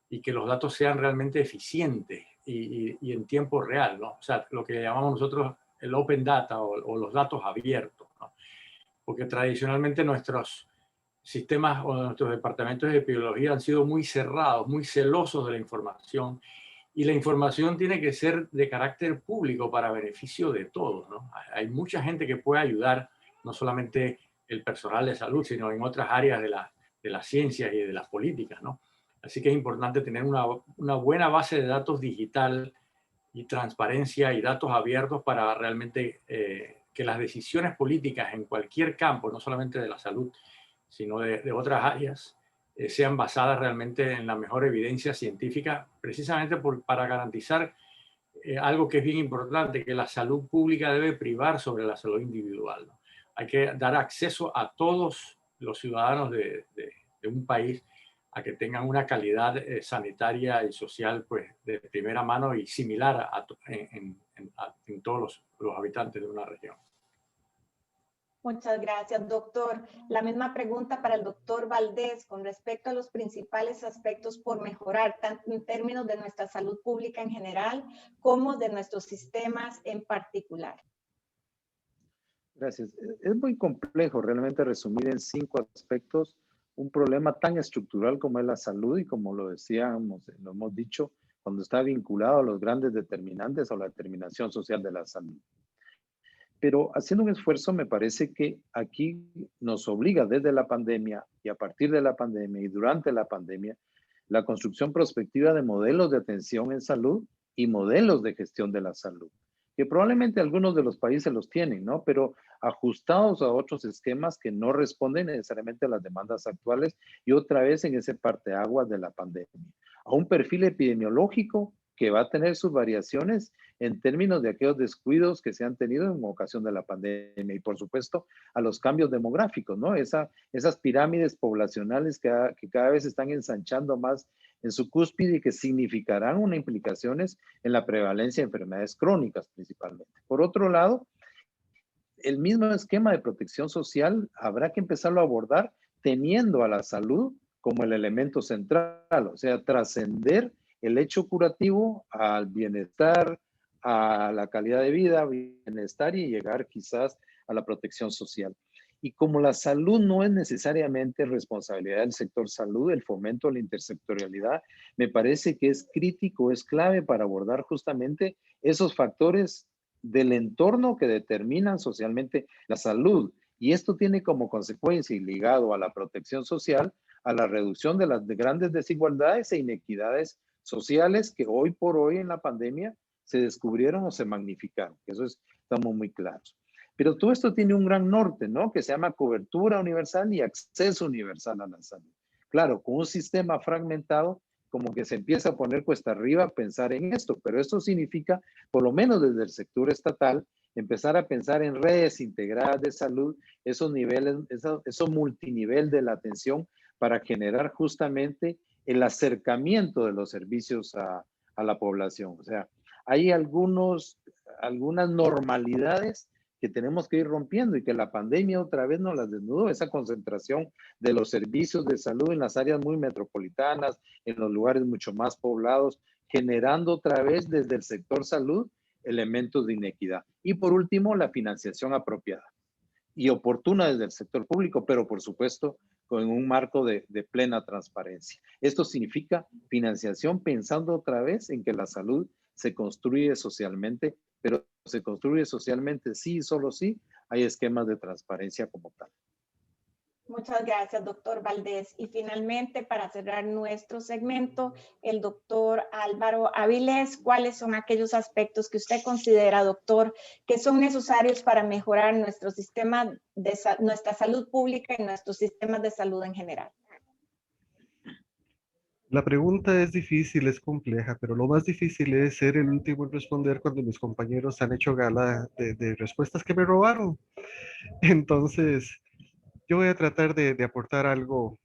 y que los datos sean realmente eficientes y en tiempo real, ¿no? O sea, lo que llamamos nosotros el open data o los datos abiertos, ¿no? Porque tradicionalmente nuestros sistemas o nuestros departamentos de epidemiología han sido muy cerrados, muy celosos de la información, y la información tiene que ser de carácter público para beneficio de todos, ¿no? Hay mucha gente que puede ayudar, no solamente el personal de salud, sino en otras áreas de las ciencias y de las políticas, ¿no? Así que es importante tener una buena base de datos digital y transparencia y datos abiertos para realmente que las decisiones políticas en cualquier campo, no solamente de la salud, sino de otras áreas, sean basadas realmente en la mejor evidencia científica, precisamente para garantizar algo que es bien importante, que la salud pública debe privar sobre la salud individual, ¿no? Hay que dar acceso a todos los ciudadanos de un país a que tengan una calidad sanitaria y social pues, de primera mano y similar en todos los habitantes de una región. Muchas gracias, doctor. La misma pregunta para el doctor Valdés con respecto a los principales aspectos por mejorar, tanto en términos de nuestra salud pública en general como de nuestros sistemas en particular. Gracias. Es muy complejo realmente resumir en 5 aspectos un problema tan estructural como es la salud y como lo decíamos, lo hemos dicho, cuando está vinculado a los grandes determinantes o la determinación social de la salud. Pero haciendo un esfuerzo, me parece que aquí nos obliga desde la pandemia y a partir de la pandemia y durante la pandemia, la construcción prospectiva de modelos de atención en salud y modelos de gestión de la salud, que probablemente algunos de los países los tienen, ¿no? Pero ajustados a otros esquemas que no responden necesariamente a las demandas actuales y otra vez en ese parteaguas de la pandemia. A un perfil epidemiológico que va a tener sus variaciones en términos de aquellos descuidos que se han tenido en ocasión de la pandemia y por supuesto a los cambios demográficos, ¿no? Esas pirámides poblacionales que cada vez están ensanchando más en su cúspide y que significarán unas implicaciones en la prevalencia de enfermedades crónicas principalmente. Por otro lado, el mismo esquema de protección social habrá que empezarlo a abordar teniendo a la salud como el elemento central, o sea, trascender el hecho curativo al bienestar, a la calidad de vida, bienestar y llegar quizás a la protección social. Y como la salud no es necesariamente responsabilidad del sector salud, el fomento de la intersectorialidad, me parece que es crítico, es clave para abordar justamente esos factores del entorno que determinan socialmente la salud. Y esto tiene como consecuencia y ligado a la protección social, a la reducción de las grandes desigualdades e inequidades sociales que hoy por hoy en la pandemia se descubrieron o se magnificaron. Eso estamos muy claros. Pero todo esto tiene un gran norte, ¿no? Que se llama cobertura universal y acceso universal a la salud. Claro, con un sistema fragmentado, como que se empieza a poner cuesta arriba pensar en esto, pero esto significa, por lo menos desde el sector estatal, empezar a pensar en redes integradas de salud, esos niveles, eso multinivel de la atención para generar justamente el acercamiento de los servicios a la población. O sea, hay algunas normalidades que tenemos que ir rompiendo y que la pandemia otra vez nos las desnudó, esa concentración de los servicios de salud en las áreas muy metropolitanas, en los lugares mucho más poblados, generando otra vez desde el sector salud elementos de inequidad. Y por último, la financiación apropiada y oportuna desde el sector público, pero por supuesto con un marco de plena transparencia. Esto significa financiación pensando otra vez en que la salud se construye socialmente, pero se construye socialmente sí y solo sí hay esquemas de transparencia como tal. Muchas gracias, doctor Valdés. Y finalmente, para cerrar nuestro segmento, el doctor Álvaro Avilés, ¿cuáles son aquellos aspectos que usted considera, doctor, que son necesarios para mejorar nuestro sistema nuestra salud pública y nuestros sistemas de salud en general? La pregunta es difícil, es compleja, pero lo más difícil es ser el último en responder cuando mis compañeros han hecho gala de respuestas que me robaron. Entonces, yo voy a tratar de aportar algo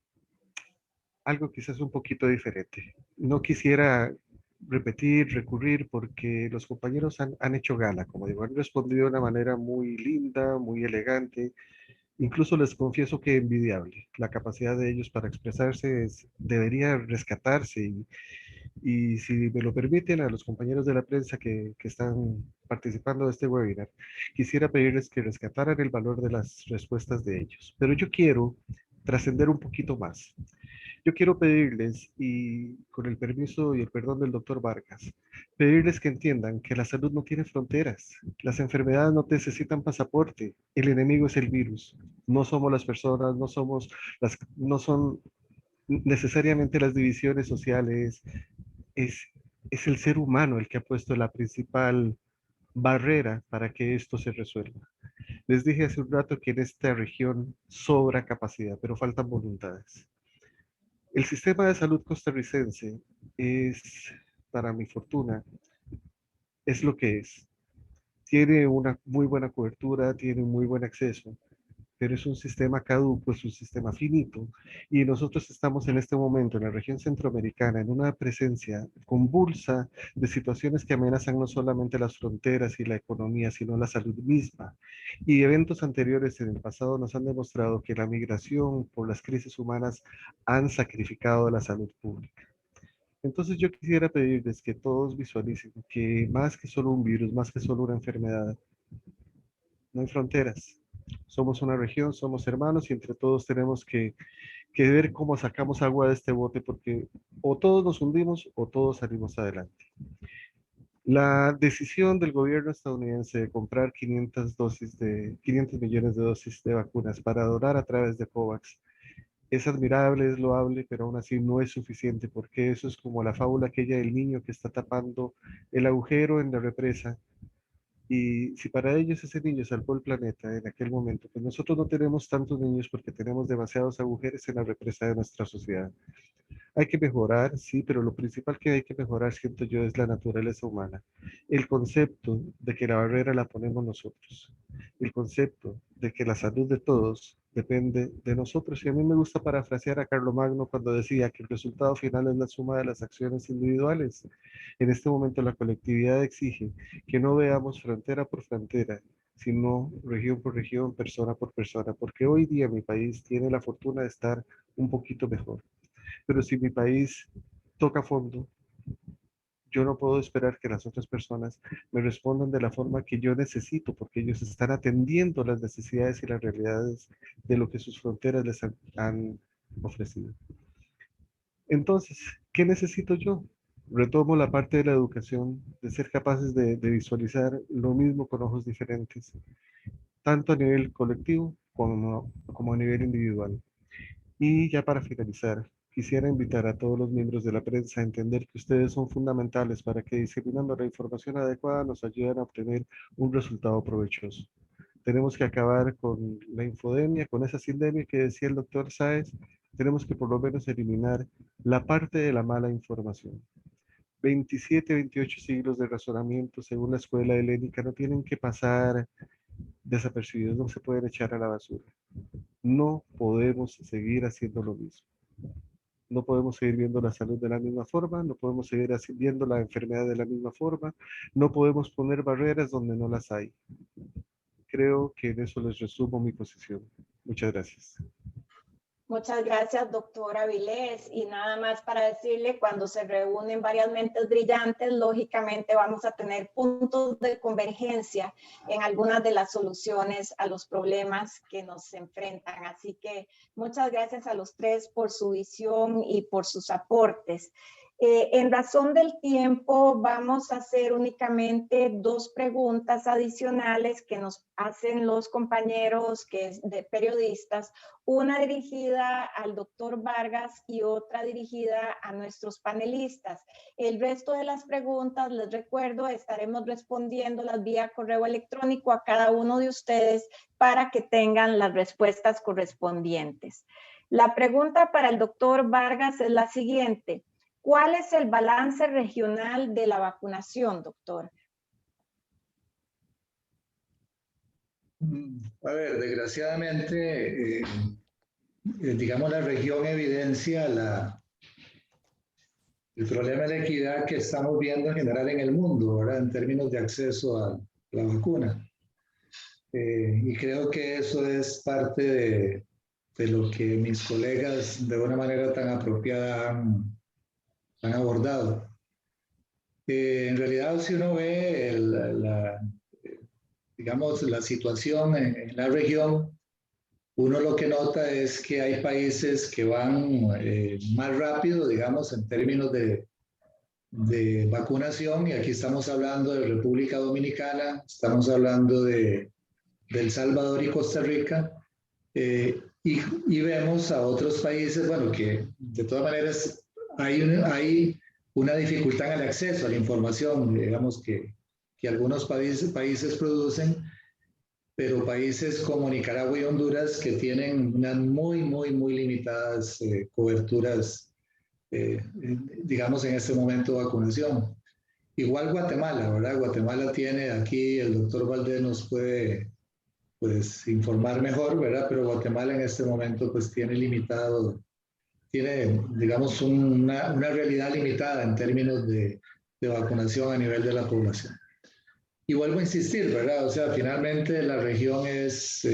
quizás un poquito diferente. No quisiera repetir, recurrir, porque los compañeros han hecho gala, como digo, han respondido de una manera muy linda, muy elegante. Incluso les confieso que envidiable. La capacidad de ellos para expresarse debería rescatarse y si me lo permiten a los compañeros de la prensa que están participando de este webinar, quisiera pedirles que rescataran el valor de las respuestas de ellos. Pero yo quiero trascender un poquito más. Yo quiero pedirles, y con el permiso y el perdón del doctor Vargas, pedirles que entiendan que la salud no tiene fronteras. Las enfermedades no necesitan pasaporte. El enemigo es el virus. No somos las personas, no son necesariamente las divisiones sociales. Es el ser humano el que ha puesto la principal barrera para que esto se resuelva. Les dije hace un rato que en esta región sobra capacidad, pero faltan voluntades. El sistema de salud costarricense es, para mi fortuna, es lo que es. Tiene una muy buena cobertura, tiene un muy buen acceso, pero es un sistema caduco, es un sistema finito, y nosotros estamos en este momento en la región centroamericana en una presencia convulsa de situaciones que amenazan no solamente las fronteras y la economía, sino la salud misma. Y eventos anteriores en el pasado nos han demostrado que la migración por las crisis humanas han sacrificado la salud pública. Entonces yo quisiera pedirles que todos visualicen que más que solo un virus, más que solo una enfermedad, no hay fronteras. Somos una región, somos hermanos y entre todos tenemos que ver cómo sacamos agua de este bote, porque o todos nos hundimos o todos salimos adelante. La decisión del gobierno estadounidense de comprar 500 millones de dosis de vacunas para donar a través de COVAX es admirable, es loable, pero aún así no es suficiente, porque eso es como la fábula aquella del niño que está tapando el agujero en la represa. Y si para ellos ese niño salvó el planeta en aquel momento, pues nosotros no tenemos tantos niños porque tenemos demasiados agujeros en la represa de nuestra sociedad. Hay que mejorar, sí, pero lo principal que hay que mejorar, siento yo, es la naturaleza humana. El concepto de que la barrera la ponemos nosotros. El concepto de que la salud de todos depende de nosotros. Y a mí me gusta parafrasear a Carlomagno cuando decía que el resultado final es la suma de las acciones individuales. En este momento la colectividad exige que no veamos frontera por frontera, sino región por región, persona por persona, porque hoy día mi país tiene la fortuna de estar un poquito mejor. Pero si mi país toca fondo, yo no puedo esperar que las otras personas me respondan de la forma que yo necesito, porque ellos están atendiendo las necesidades y las realidades de lo que sus fronteras les han ofrecido. Entonces, ¿qué necesito yo? Retomo la parte de la educación, de ser capaces de visualizar lo mismo con ojos diferentes, tanto a nivel colectivo como a nivel individual. Y ya para finalizar, quisiera invitar a todos los miembros de la prensa a entender que ustedes son fundamentales para que diseminando la información adecuada nos ayuden a obtener un resultado provechoso. Tenemos que acabar con la infodemia, con esa sindemia que decía el doctor Sáez. Tenemos que por lo menos eliminar la parte de la mala información. 27, 28 siglos de razonamiento según la escuela helénica no tienen que pasar desapercibidos, no se pueden echar a la basura. No podemos seguir haciendo lo mismo. No podemos seguir viendo la salud de la misma forma, no podemos seguir viendo la enfermedad de la misma forma, no podemos poner barreras donde no las hay. Creo que en eso les resumo mi posición. Muchas gracias. Muchas gracias, doctor Avilés. Y nada más para decirle, cuando se reúnen varias mentes brillantes, lógicamente vamos a tener puntos de convergencia en algunas de las soluciones a los problemas que nos enfrentan. Así que muchas gracias a los tres por su visión y por sus aportes. En razón del tiempo, vamos a hacer únicamente 2 preguntas adicionales que nos hacen los compañeros de periodistas, una dirigida al doctor Vargas y otra dirigida a nuestros panelistas. El resto de las preguntas, les recuerdo, estaremos respondiéndolas vía correo electrónico a cada uno de ustedes para que tengan las respuestas correspondientes. La pregunta para el doctor Vargas es la siguiente. ¿Cuál es el balance regional de la vacunación, doctor? A ver, desgraciadamente, digamos, la región evidencia el problema de equidad que estamos viendo en general en el mundo, ¿verdad? En términos de acceso a la vacuna. Y creo que eso es parte de lo que mis colegas de una manera tan apropiada han abordado. En realidad, si uno ve digamos, la situación en la región, uno lo que nota es que hay países que van más rápido, digamos, en términos de vacunación, y aquí estamos hablando de República Dominicana, estamos hablando de El Salvador y Costa Rica, y vemos a otros países, bueno, que de todas maneras hay una dificultad en el acceso a la información, digamos, que algunos países producen, pero países como Nicaragua y Honduras que tienen unas muy limitadas coberturas, digamos, en este momento de vacunación. Igual Guatemala, ¿verdad? Guatemala tiene, aquí el doctor Valdés nos puede pues informar mejor, ¿verdad? Pero Guatemala en este momento pues tiene digamos una realidad limitada en términos de vacunación a nivel de la población. Y vuelvo a insistir, ¿verdad? O sea, finalmente la región es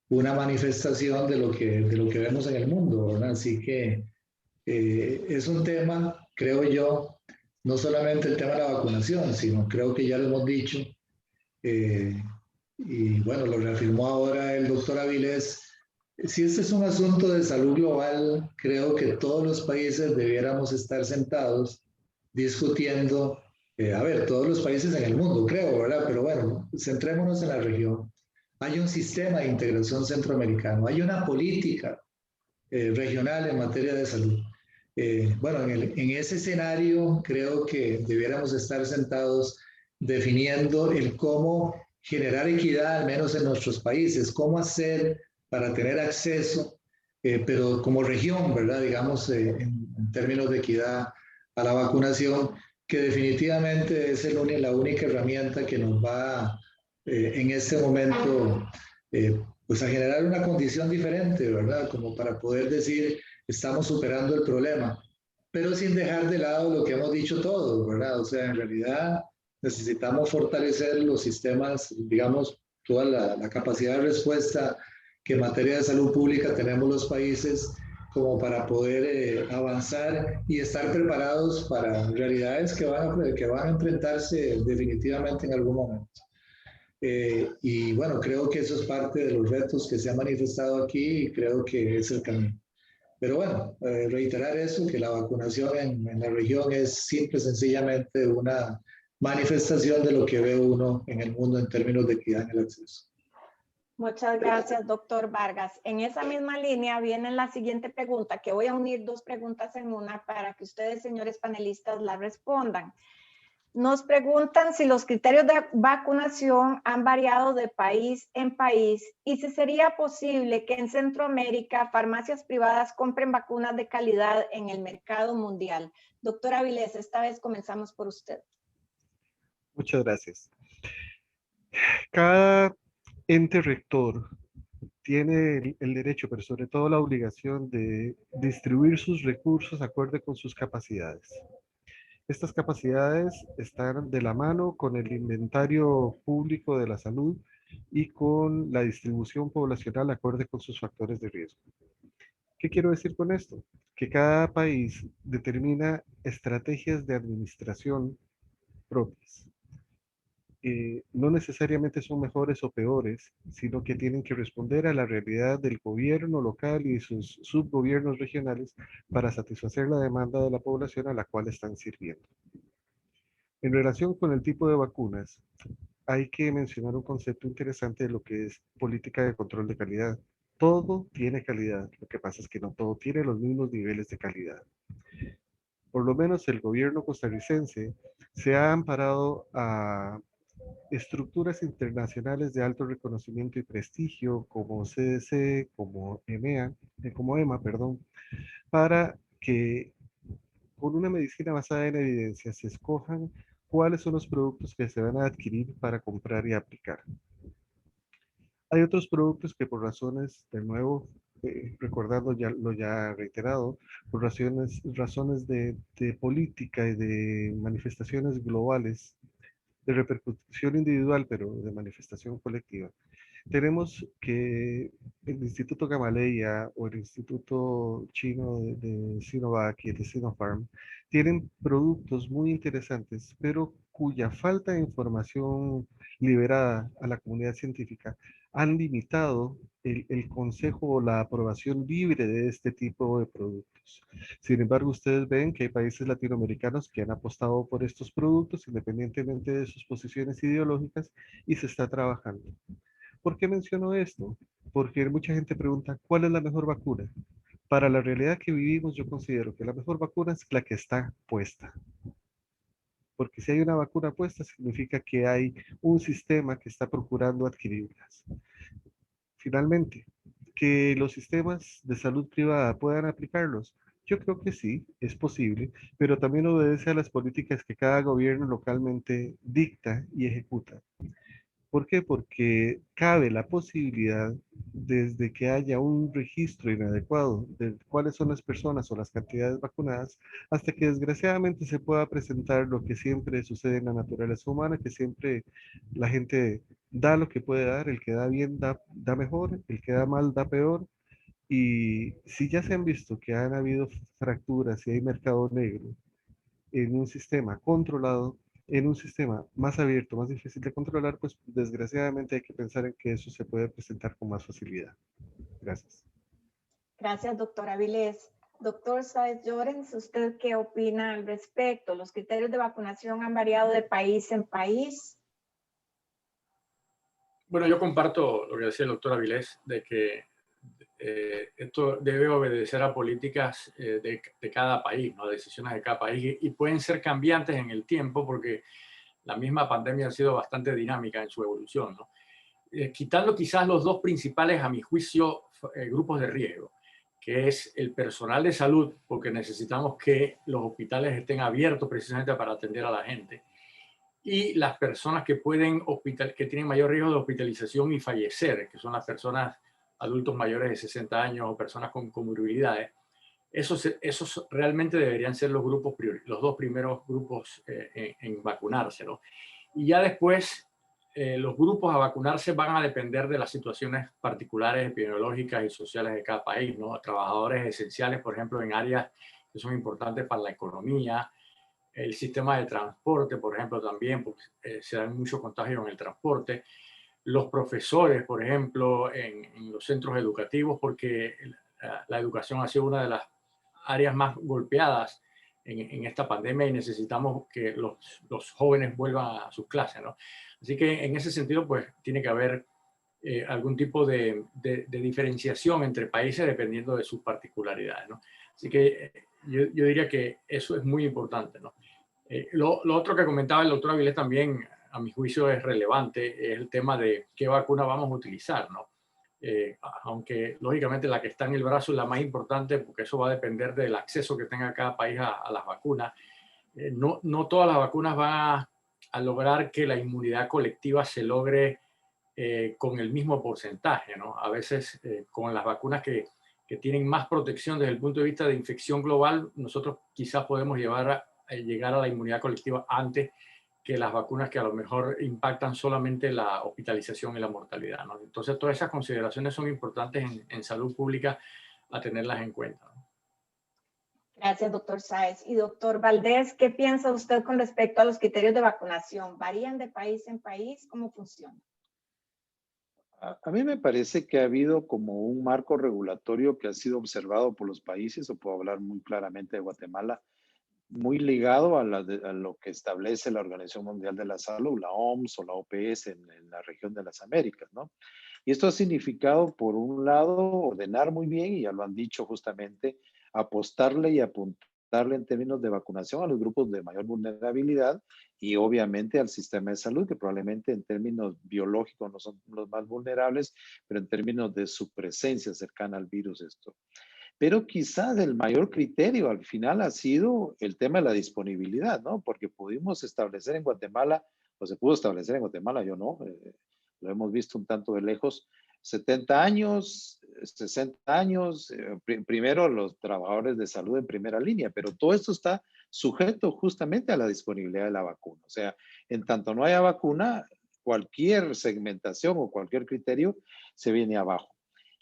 una manifestación de lo que vemos en el mundo, ¿verdad? Así que es un tema, creo yo, no solamente el tema de la vacunación, sino creo que ya lo hemos dicho, y bueno, lo reafirmó ahora el doctor Avilés. Si este es un asunto de salud global, creo que todos los países debiéramos estar sentados discutiendo, a ver, todos los países en el mundo, creo, ¿verdad? Pero bueno, centrémonos en la región. Hay un sistema de integración centroamericano, hay una política regional en materia de salud. Bueno, en ese escenario creo que debiéramos estar sentados definiendo el cómo generar equidad, al menos en nuestros países, cómo hacer para tener acceso, pero como región, ¿verdad? Digamos, en términos de equidad a la vacunación, que definitivamente es la única herramienta que nos va en este momento pues a generar una condición diferente, ¿verdad? Como para poder decir, estamos superando el problema, pero sin dejar de lado lo que hemos dicho todos, ¿verdad? O sea, en realidad necesitamos fortalecer los sistemas, digamos, toda la capacidad de respuesta que en materia de salud pública tenemos los países como para poder avanzar y estar preparados para realidades que van a enfrentarse definitivamente en algún momento. Y bueno, creo que eso es parte de los retos que se han manifestado aquí y creo que es el camino. Pero bueno, reiterar eso, que la vacunación en la región es simple, sencillamente una manifestación de lo que ve uno en el mundo en términos de equidad en el acceso. Muchas gracias, doctor Vargas. En esa misma línea viene la siguiente pregunta, que voy a unir dos preguntas en una para que ustedes, señores panelistas, la respondan. Nos preguntan si los criterios de vacunación han variado de país en país y si sería posible que en Centroamérica farmacias privadas compren vacunas de calidad en el mercado mundial. Doctor Avilés, esta vez comenzamos por usted. Muchas gracias. Cada ente rector tiene el derecho, pero sobre todo la obligación de distribuir sus recursos acorde con sus capacidades. Estas capacidades están de la mano con el inventario público de la salud y con la distribución poblacional acorde con sus factores de riesgo. ¿Qué quiero decir con esto? Que cada país determina estrategias de administración propias. No necesariamente son mejores o peores, sino que tienen que responder a la realidad del gobierno local y sus subgobiernos regionales para satisfacer la demanda de la población a la cual están sirviendo. En relación con el tipo de vacunas, hay que mencionar un concepto interesante de lo que es política de control de calidad. Todo tiene calidad, lo que pasa es que no todo tiene los mismos niveles de calidad. Por lo menos el gobierno costarricense se ha amparado a estructuras internacionales de alto reconocimiento y prestigio como CDC, como EMA, para que con una medicina basada en evidencia se escojan cuáles son los productos que se van a adquirir para comprar y aplicar. Hay otros productos que por razones, de nuevo, recordando lo ya reiterado, por razones de política y de manifestaciones globales, de repercusión individual, pero de manifestación colectiva. Tenemos que el Instituto Gamaleya o el Instituto Chino de Sinovac y de Sinopharm tienen productos muy interesantes, pero cuya falta de información liberada a la comunidad científica han limitado el consejo o la aprobación libre de este tipo de productos. Sin embargo, ustedes ven que hay países latinoamericanos que han apostado por estos productos independientemente de sus posiciones ideológicas y se está trabajando. ¿Por qué menciono esto? Porque mucha gente pregunta, ¿cuál es la mejor vacuna? Para la realidad que vivimos, yo considero que la mejor vacuna es la que está puesta. Porque si hay una vacuna puesta, significa que hay un sistema que está procurando adquirirlas. Finalmente, que los sistemas de salud privada puedan aplicarlos. Yo creo que sí, es posible, pero también obedece a las políticas que cada gobierno localmente dicta y ejecuta. ¿Por qué? Porque cabe la posibilidad, desde que haya un registro inadecuado de cuáles son las personas o las cantidades vacunadas, hasta que desgraciadamente se pueda presentar lo que siempre sucede en la naturaleza humana, que siempre la gente da lo que puede dar, el que da bien da mejor, el que da mal da peor. Y si ya se han visto que han habido fracturas y hay mercado negro en un sistema controlado, en un sistema más abierto, más difícil de controlar, pues desgraciadamente hay que pensar en que eso se puede presentar con más facilidad. Gracias. Gracias, doctor Avilés. Doctor Sáez Llorens, ¿usted qué opina al respecto? ¿Los criterios de vacunación han variado de país en país? Bueno, yo comparto lo que decía el doctor Avilés, de que esto debe obedecer a políticas de cada país, ¿no? Decisiones de cada país, y pueden ser cambiantes en el tiempo porque la misma pandemia ha sido bastante dinámica en su evolución, ¿no? Quitando quizás los dos principales, a mi juicio, grupos de riesgo, que es el personal de salud, porque necesitamos que los hospitales estén abiertos precisamente para atender a la gente, y las personas que que tienen mayor riesgo de hospitalización y fallecer, que son las personas adultos mayores de 60 años o personas con comorbilidades. Esos realmente deberían ser los dos primeros grupos en vacunarse, ¿no? Y ya después, los grupos a vacunarse van a depender de las situaciones particulares, epidemiológicas y sociales de cada país, ¿no? Trabajadores esenciales, por ejemplo, en áreas que son importantes para la economía, el sistema de transporte, por ejemplo, también, porque se dan muchos contagios en el transporte, los profesores, por ejemplo, en los centros educativos, porque la educación ha sido una de las áreas más golpeadas en esta pandemia y necesitamos que los jóvenes vuelvan a sus clases, ¿no? Así que en ese sentido, pues tiene que haber algún tipo de diferenciación entre países dependiendo de sus particularidades, ¿no? Así que yo diría que eso es muy importante, ¿no? Lo otro que comentaba el doctor Avilés también, a mi juicio, es relevante, es el tema de qué vacuna vamos a utilizar, ¿no? Aunque lógicamente la que está en el brazo es la más importante porque eso va a depender del acceso que tenga cada país a las vacunas. No todas las vacunas van a lograr que la inmunidad colectiva se logre con el mismo porcentaje, ¿no? A veces con las vacunas que tienen más protección desde el punto de vista de infección global, nosotros quizás podemos llegar a la inmunidad colectiva antes que las vacunas que a lo mejor impactan solamente la hospitalización y la mortalidad, ¿no? Entonces, todas esas consideraciones son importantes en salud pública a tenerlas en cuenta, ¿no? Gracias, doctor Sáez. Y doctor Valdés, ¿qué piensa usted con respecto a los criterios de vacunación? ¿Varían de país en país? ¿Cómo funciona? A mí me parece que ha habido como un marco regulatorio que ha sido observado por los países, o puedo hablar muy claramente de Guatemala, muy ligado a lo que establece la Organización Mundial de la Salud, la OMS o la OPS en la región de las Américas, ¿no? Y esto ha significado, por un lado, ordenar muy bien, y ya lo han dicho justamente, apostarle y apuntarle en términos de vacunación a los grupos de mayor vulnerabilidad y obviamente al sistema de salud, que probablemente en términos biológicos no son los más vulnerables, pero en términos de su presencia cercana al virus esto. Pero quizás el mayor criterio al final ha sido el tema de la disponibilidad, ¿no? Porque pudimos establecer en Guatemala, o se pudo establecer en Guatemala, yo no, lo hemos visto un tanto de lejos, 70 años, 60 años, primero los trabajadores de salud en primera línea, pero todo esto está sujeto justamente a la disponibilidad de la vacuna. O sea, en tanto no haya vacuna, cualquier segmentación o cualquier criterio se viene abajo.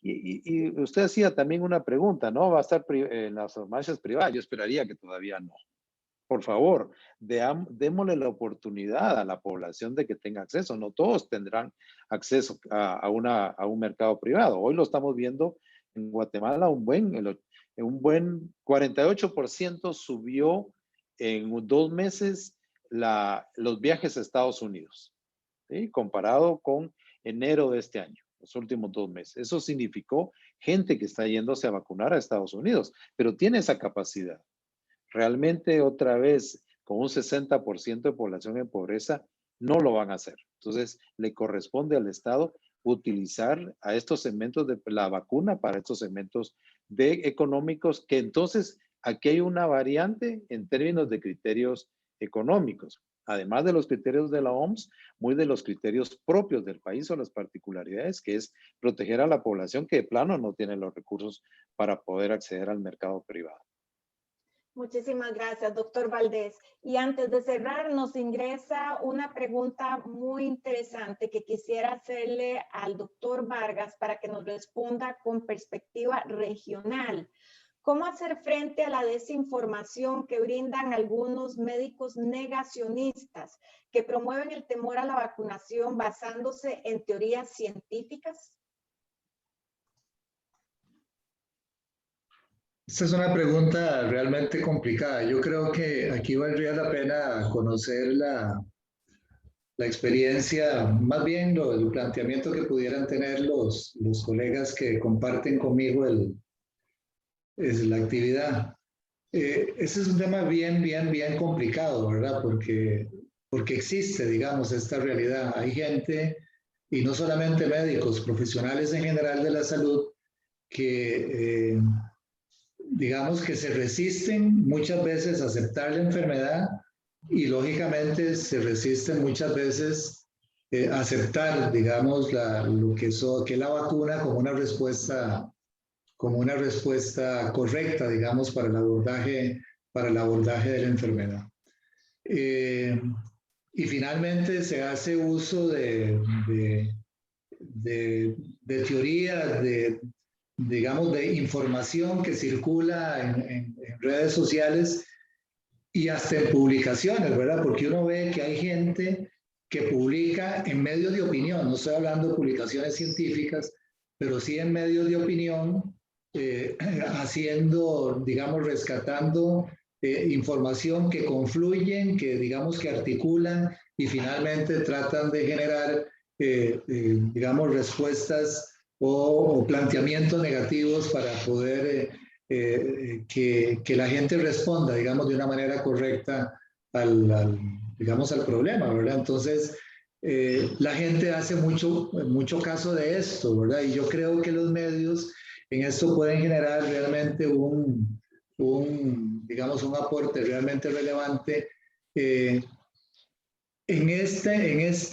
Y usted hacía también una pregunta, ¿no? ¿Va a estar en las farmacias privadas? Yo esperaría que todavía no. Por favor, démosle la oportunidad a la población de que tenga acceso. No todos tendrán acceso a un mercado privado. Hoy lo estamos viendo en Guatemala, un buen 48% subió en 2 meses los viajes a Estados Unidos, ¿sí? Comparado con enero de este año, los últimos 2 meses. Eso significó gente que está yéndose a vacunar a Estados Unidos, pero tiene esa capacidad. Realmente, otra vez, con un 60% de población en pobreza, no lo van a hacer. Entonces, le corresponde al Estado utilizar a estos segmentos de la vacuna para estos segmentos económicos, que entonces aquí hay una variante en términos de criterios económicos. además de los criterios de la OMS, muy de los criterios propios del país o las particularidades, que es proteger a la población que de plano no tiene los recursos para poder acceder al mercado privado. Muchísimas gracias, doctor Valdés. Y antes de cerrar, nos ingresa una pregunta muy interesante que quisiera hacerle al doctor Vargas para que nos responda con perspectiva regional. ¿Cómo hacer frente a la desinformación que brindan algunos médicos negacionistas que promueven el temor a la vacunación basándose en teorías científicas? Esta es una pregunta realmente complicada. Yo creo que aquí valdría la pena conocer la experiencia, más bien el planteamiento que pudieran tener los colegas que comparten conmigo la actividad. Ese es un tema bien complicado, ¿verdad? Porque existe, digamos, esta realidad. Hay gente, y no solamente médicos, profesionales en general de la salud, que digamos que se resisten muchas veces a aceptar la enfermedad y lógicamente se resisten muchas veces a aceptar, digamos, lo que es la vacuna como una respuesta correcta, digamos, para el abordaje de la enfermedad. Y finalmente se hace uso de teorías, digamos, de información que circula en redes sociales y hasta en publicaciones, ¿verdad? Porque uno ve que hay gente que publica en medios de opinión, no estoy hablando de publicaciones científicas, pero sí en medios de opinión, haciendo, digamos, rescatando información que confluyen, que digamos que articulan y finalmente tratan de generar, digamos, respuestas o planteamientos negativos para poder que la gente responda, digamos, de una manera correcta digamos, al problema, ¿verdad? Entonces, la gente hace mucho caso de esto, ¿verdad? Y yo creo que los medios en esto pueden generar realmente digamos, un aporte realmente relevante en esta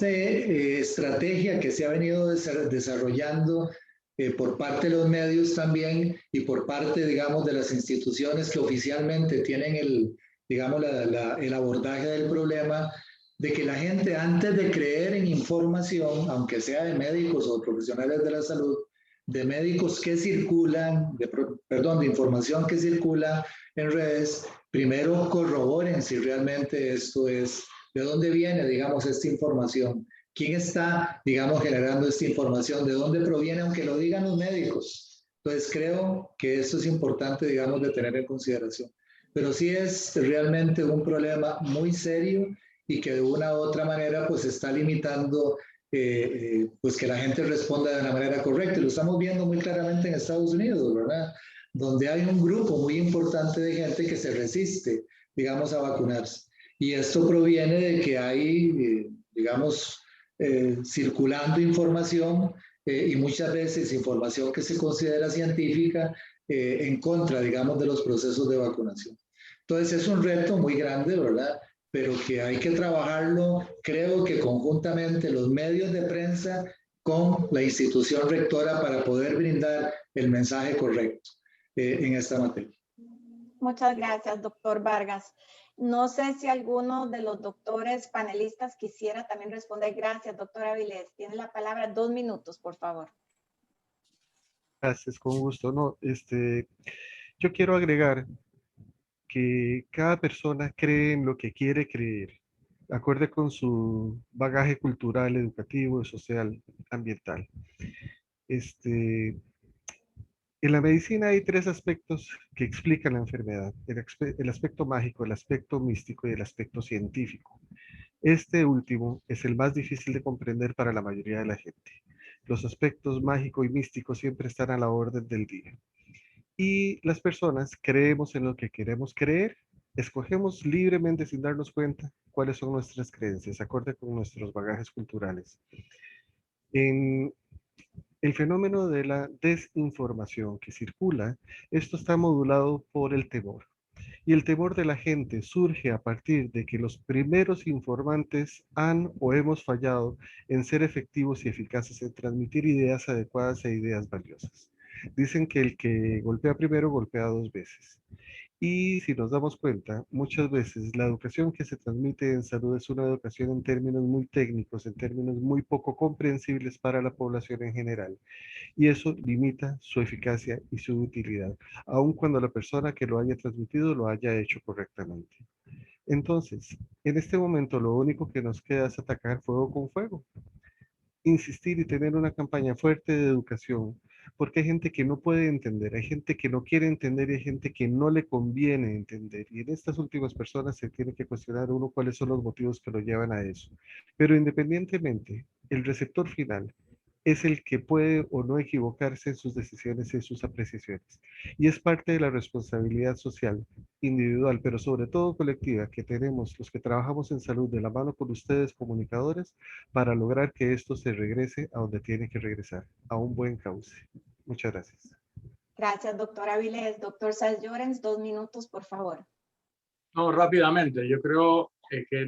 estrategia que se ha venido desarrollando por parte de los medios también y por parte, digamos, de las instituciones que oficialmente tienen digamos, el abordaje del problema, de que la gente antes de creer en información, aunque sea de médicos o profesionales de la salud, de médicos que circulan, de información que circula en redes, primero corroboren si realmente esto es, de dónde viene, digamos, esta información, quién está, digamos, generando esta información, de dónde proviene, aunque lo digan los médicos. Entonces creo que esto es importante, digamos, de tener en consideración. Pero sí es realmente un problema muy serio y que de una u otra manera pues está limitando pues que la gente responda de una manera correcta. Y lo estamos viendo muy claramente en Estados Unidos, ¿verdad? Donde hay un grupo muy importante de gente que se resiste, digamos, a vacunarse. Y esto proviene de que hay, digamos, circulando información y muchas veces información que se considera científica en contra, digamos, de los procesos de vacunación. Entonces es un reto muy grande, ¿verdad? Pero que hay que trabajarlo, creo que conjuntamente los medios de prensa con la institución rectora para poder brindar el mensaje correcto en esta materia. Muchas gracias, doctor Vargas. No sé si alguno de los doctores panelistas quisiera también responder. Gracias, doctora Avilés. Tiene la palabra 2 minutos, por favor. Gracias, con gusto. No, yo quiero agregar que cada persona cree en lo que quiere creer, acorde con su bagaje cultural, educativo, social, ambiental. En la medicina hay 3 aspectos que explican la enfermedad: el aspecto mágico, el aspecto místico y el aspecto científico. Este último es el más difícil de comprender para la mayoría de la gente. Los aspectos mágico y místico siempre están a la orden del día. Y las personas creemos en lo que queremos creer, escogemos libremente sin darnos cuenta cuáles son nuestras creencias, acorde con nuestros bagajes culturales. En el fenómeno de la desinformación que circula, esto está modulado por el temor. Y el temor de la gente surge a partir de que los primeros informantes han o hemos fallado en ser efectivos y eficaces en transmitir ideas adecuadas e ideas valiosas. Dicen que el que golpea primero golpea dos veces. Y si nos damos cuenta, muchas veces la educación que se transmite en salud es una educación en términos muy técnicos, en términos muy poco comprensibles para la población en general. Y eso limita su eficacia y su utilidad, aun cuando la persona que lo haya transmitido lo haya hecho correctamente. Entonces, en este momento lo único que nos queda es atacar fuego con fuego. Insistir y tener una campaña fuerte de educación, porque hay gente que no puede entender, hay gente que no quiere entender y hay gente que no le conviene entender. Y en estas últimas personas se tiene que cuestionar uno cuáles son los motivos que lo llevan a eso. Pero independientemente, el receptor final es el que puede o no equivocarse en sus decisiones y en sus apreciaciones. Y es parte de la responsabilidad social, individual, pero sobre todo colectiva, que tenemos los que trabajamos en salud de la mano con ustedes, comunicadores, para lograr que esto se regrese a donde tiene que regresar, a un buen cauce. Muchas gracias. Gracias, doctor Avilés. Doctor Sáez Llorens, 2 minutos, por favor. No, rápidamente. Yo creo que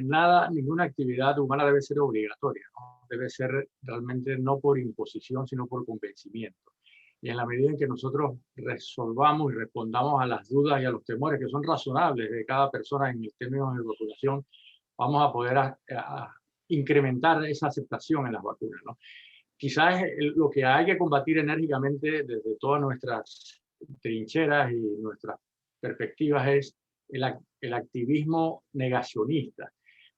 ninguna actividad humana debe ser obligatoria, ¿no? Debe ser realmente no por imposición, sino por convencimiento. Y en la medida en que nosotros resolvamos y respondamos a las dudas y a los temores que son razonables de cada persona en términos de vacunación, vamos a poder incrementar esa aceptación en las vacunas, ¿no? Quizás lo que hay que combatir enérgicamente desde todas nuestras trincheras y nuestras perspectivas es el activismo negacionista,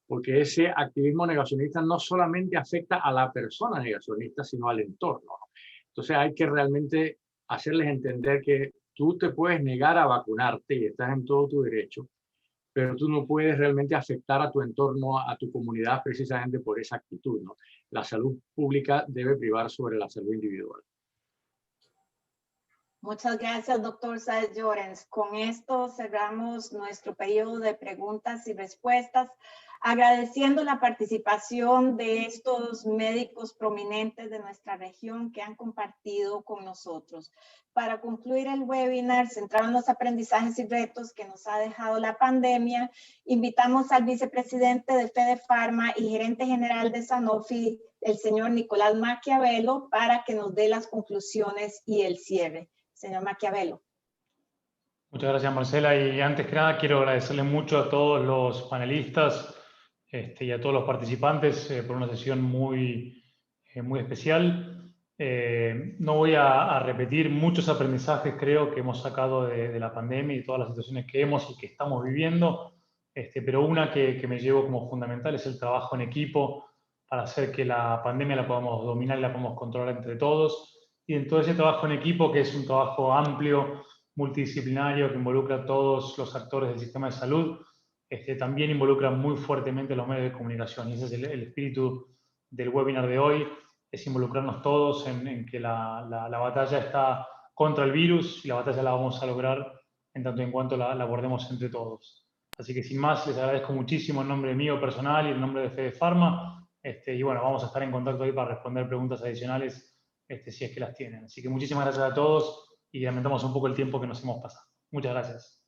porque ese activismo negacionista no solamente afecta a la persona negacionista, sino al entorno, ¿no? Entonces hay que realmente hacerles entender que tú te puedes negar a vacunarte y estás en todo tu derecho, pero tú no puedes realmente afectar a tu entorno, a tu comunidad, precisamente por esa actitud, ¿no? La salud pública debe privar sobre la salud individual. Muchas gracias, doctor Sáez Llorens. Con esto cerramos nuestro periodo de preguntas y respuestas, agradeciendo la participación de estos médicos prominentes de nuestra región que han compartido con nosotros. Para concluir el webinar centrado en los aprendizajes y retos que nos ha dejado la pandemia, invitamos al vicepresidente de FedePharma y gerente general de Sanofi, el señor Nicolás Maquiavelo, para que nos dé las conclusiones y el cierre. Señor Maquiavelo. Muchas gracias, Marcela. Y antes que nada, quiero agradecerle mucho a todos los panelistas y a todos los participantes por una sesión muy especial. No voy a repetir muchos aprendizajes, creo, que hemos sacado de la pandemia y todas las situaciones que hemos y que estamos viviendo, pero una que me llevo como fundamental es el trabajo en equipo para hacer que la pandemia la podamos dominar y la podamos controlar entre todos. Y en todo ese trabajo en equipo, que es un trabajo amplio, multidisciplinario, que involucra a todos los actores del sistema de salud, también involucra muy fuertemente los medios de comunicación. Y ese es el espíritu del webinar de hoy, es involucrarnos todos en que la batalla está contra el virus y la batalla la vamos a lograr en tanto en cuanto la abordemos entre todos. Así que sin más, les agradezco muchísimo en nombre mío personal y en nombre de FedePharma. Y bueno, vamos a estar en contacto ahí para responder preguntas adicionales si es que las tienen. Así que muchísimas gracias a todos y lamentamos un poco el tiempo que nos hemos pasado. Muchas gracias.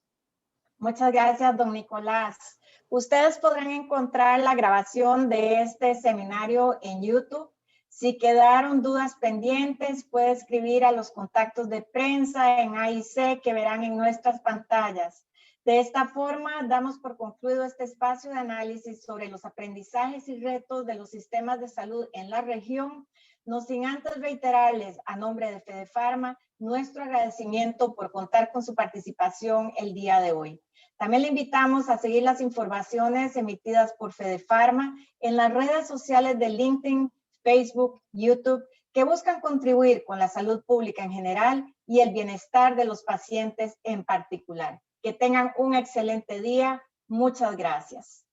Muchas gracias, don Nicolás. Ustedes podrán encontrar la grabación de este seminario en YouTube. Si quedaron dudas pendientes, puede escribir a los contactos de prensa en AIC que verán en nuestras pantallas. De esta forma, damos por concluido este espacio de análisis sobre los aprendizajes y retos de los sistemas de salud en la región, no sin antes reiterarles a nombre de FedePharma nuestro agradecimiento por contar con su participación el día de hoy. También le invitamos a seguir las informaciones emitidas por FedePharma en las redes sociales de LinkedIn, Facebook, YouTube, que buscan contribuir con la salud pública en general y el bienestar de los pacientes en particular. Que tengan un excelente día. Muchas gracias.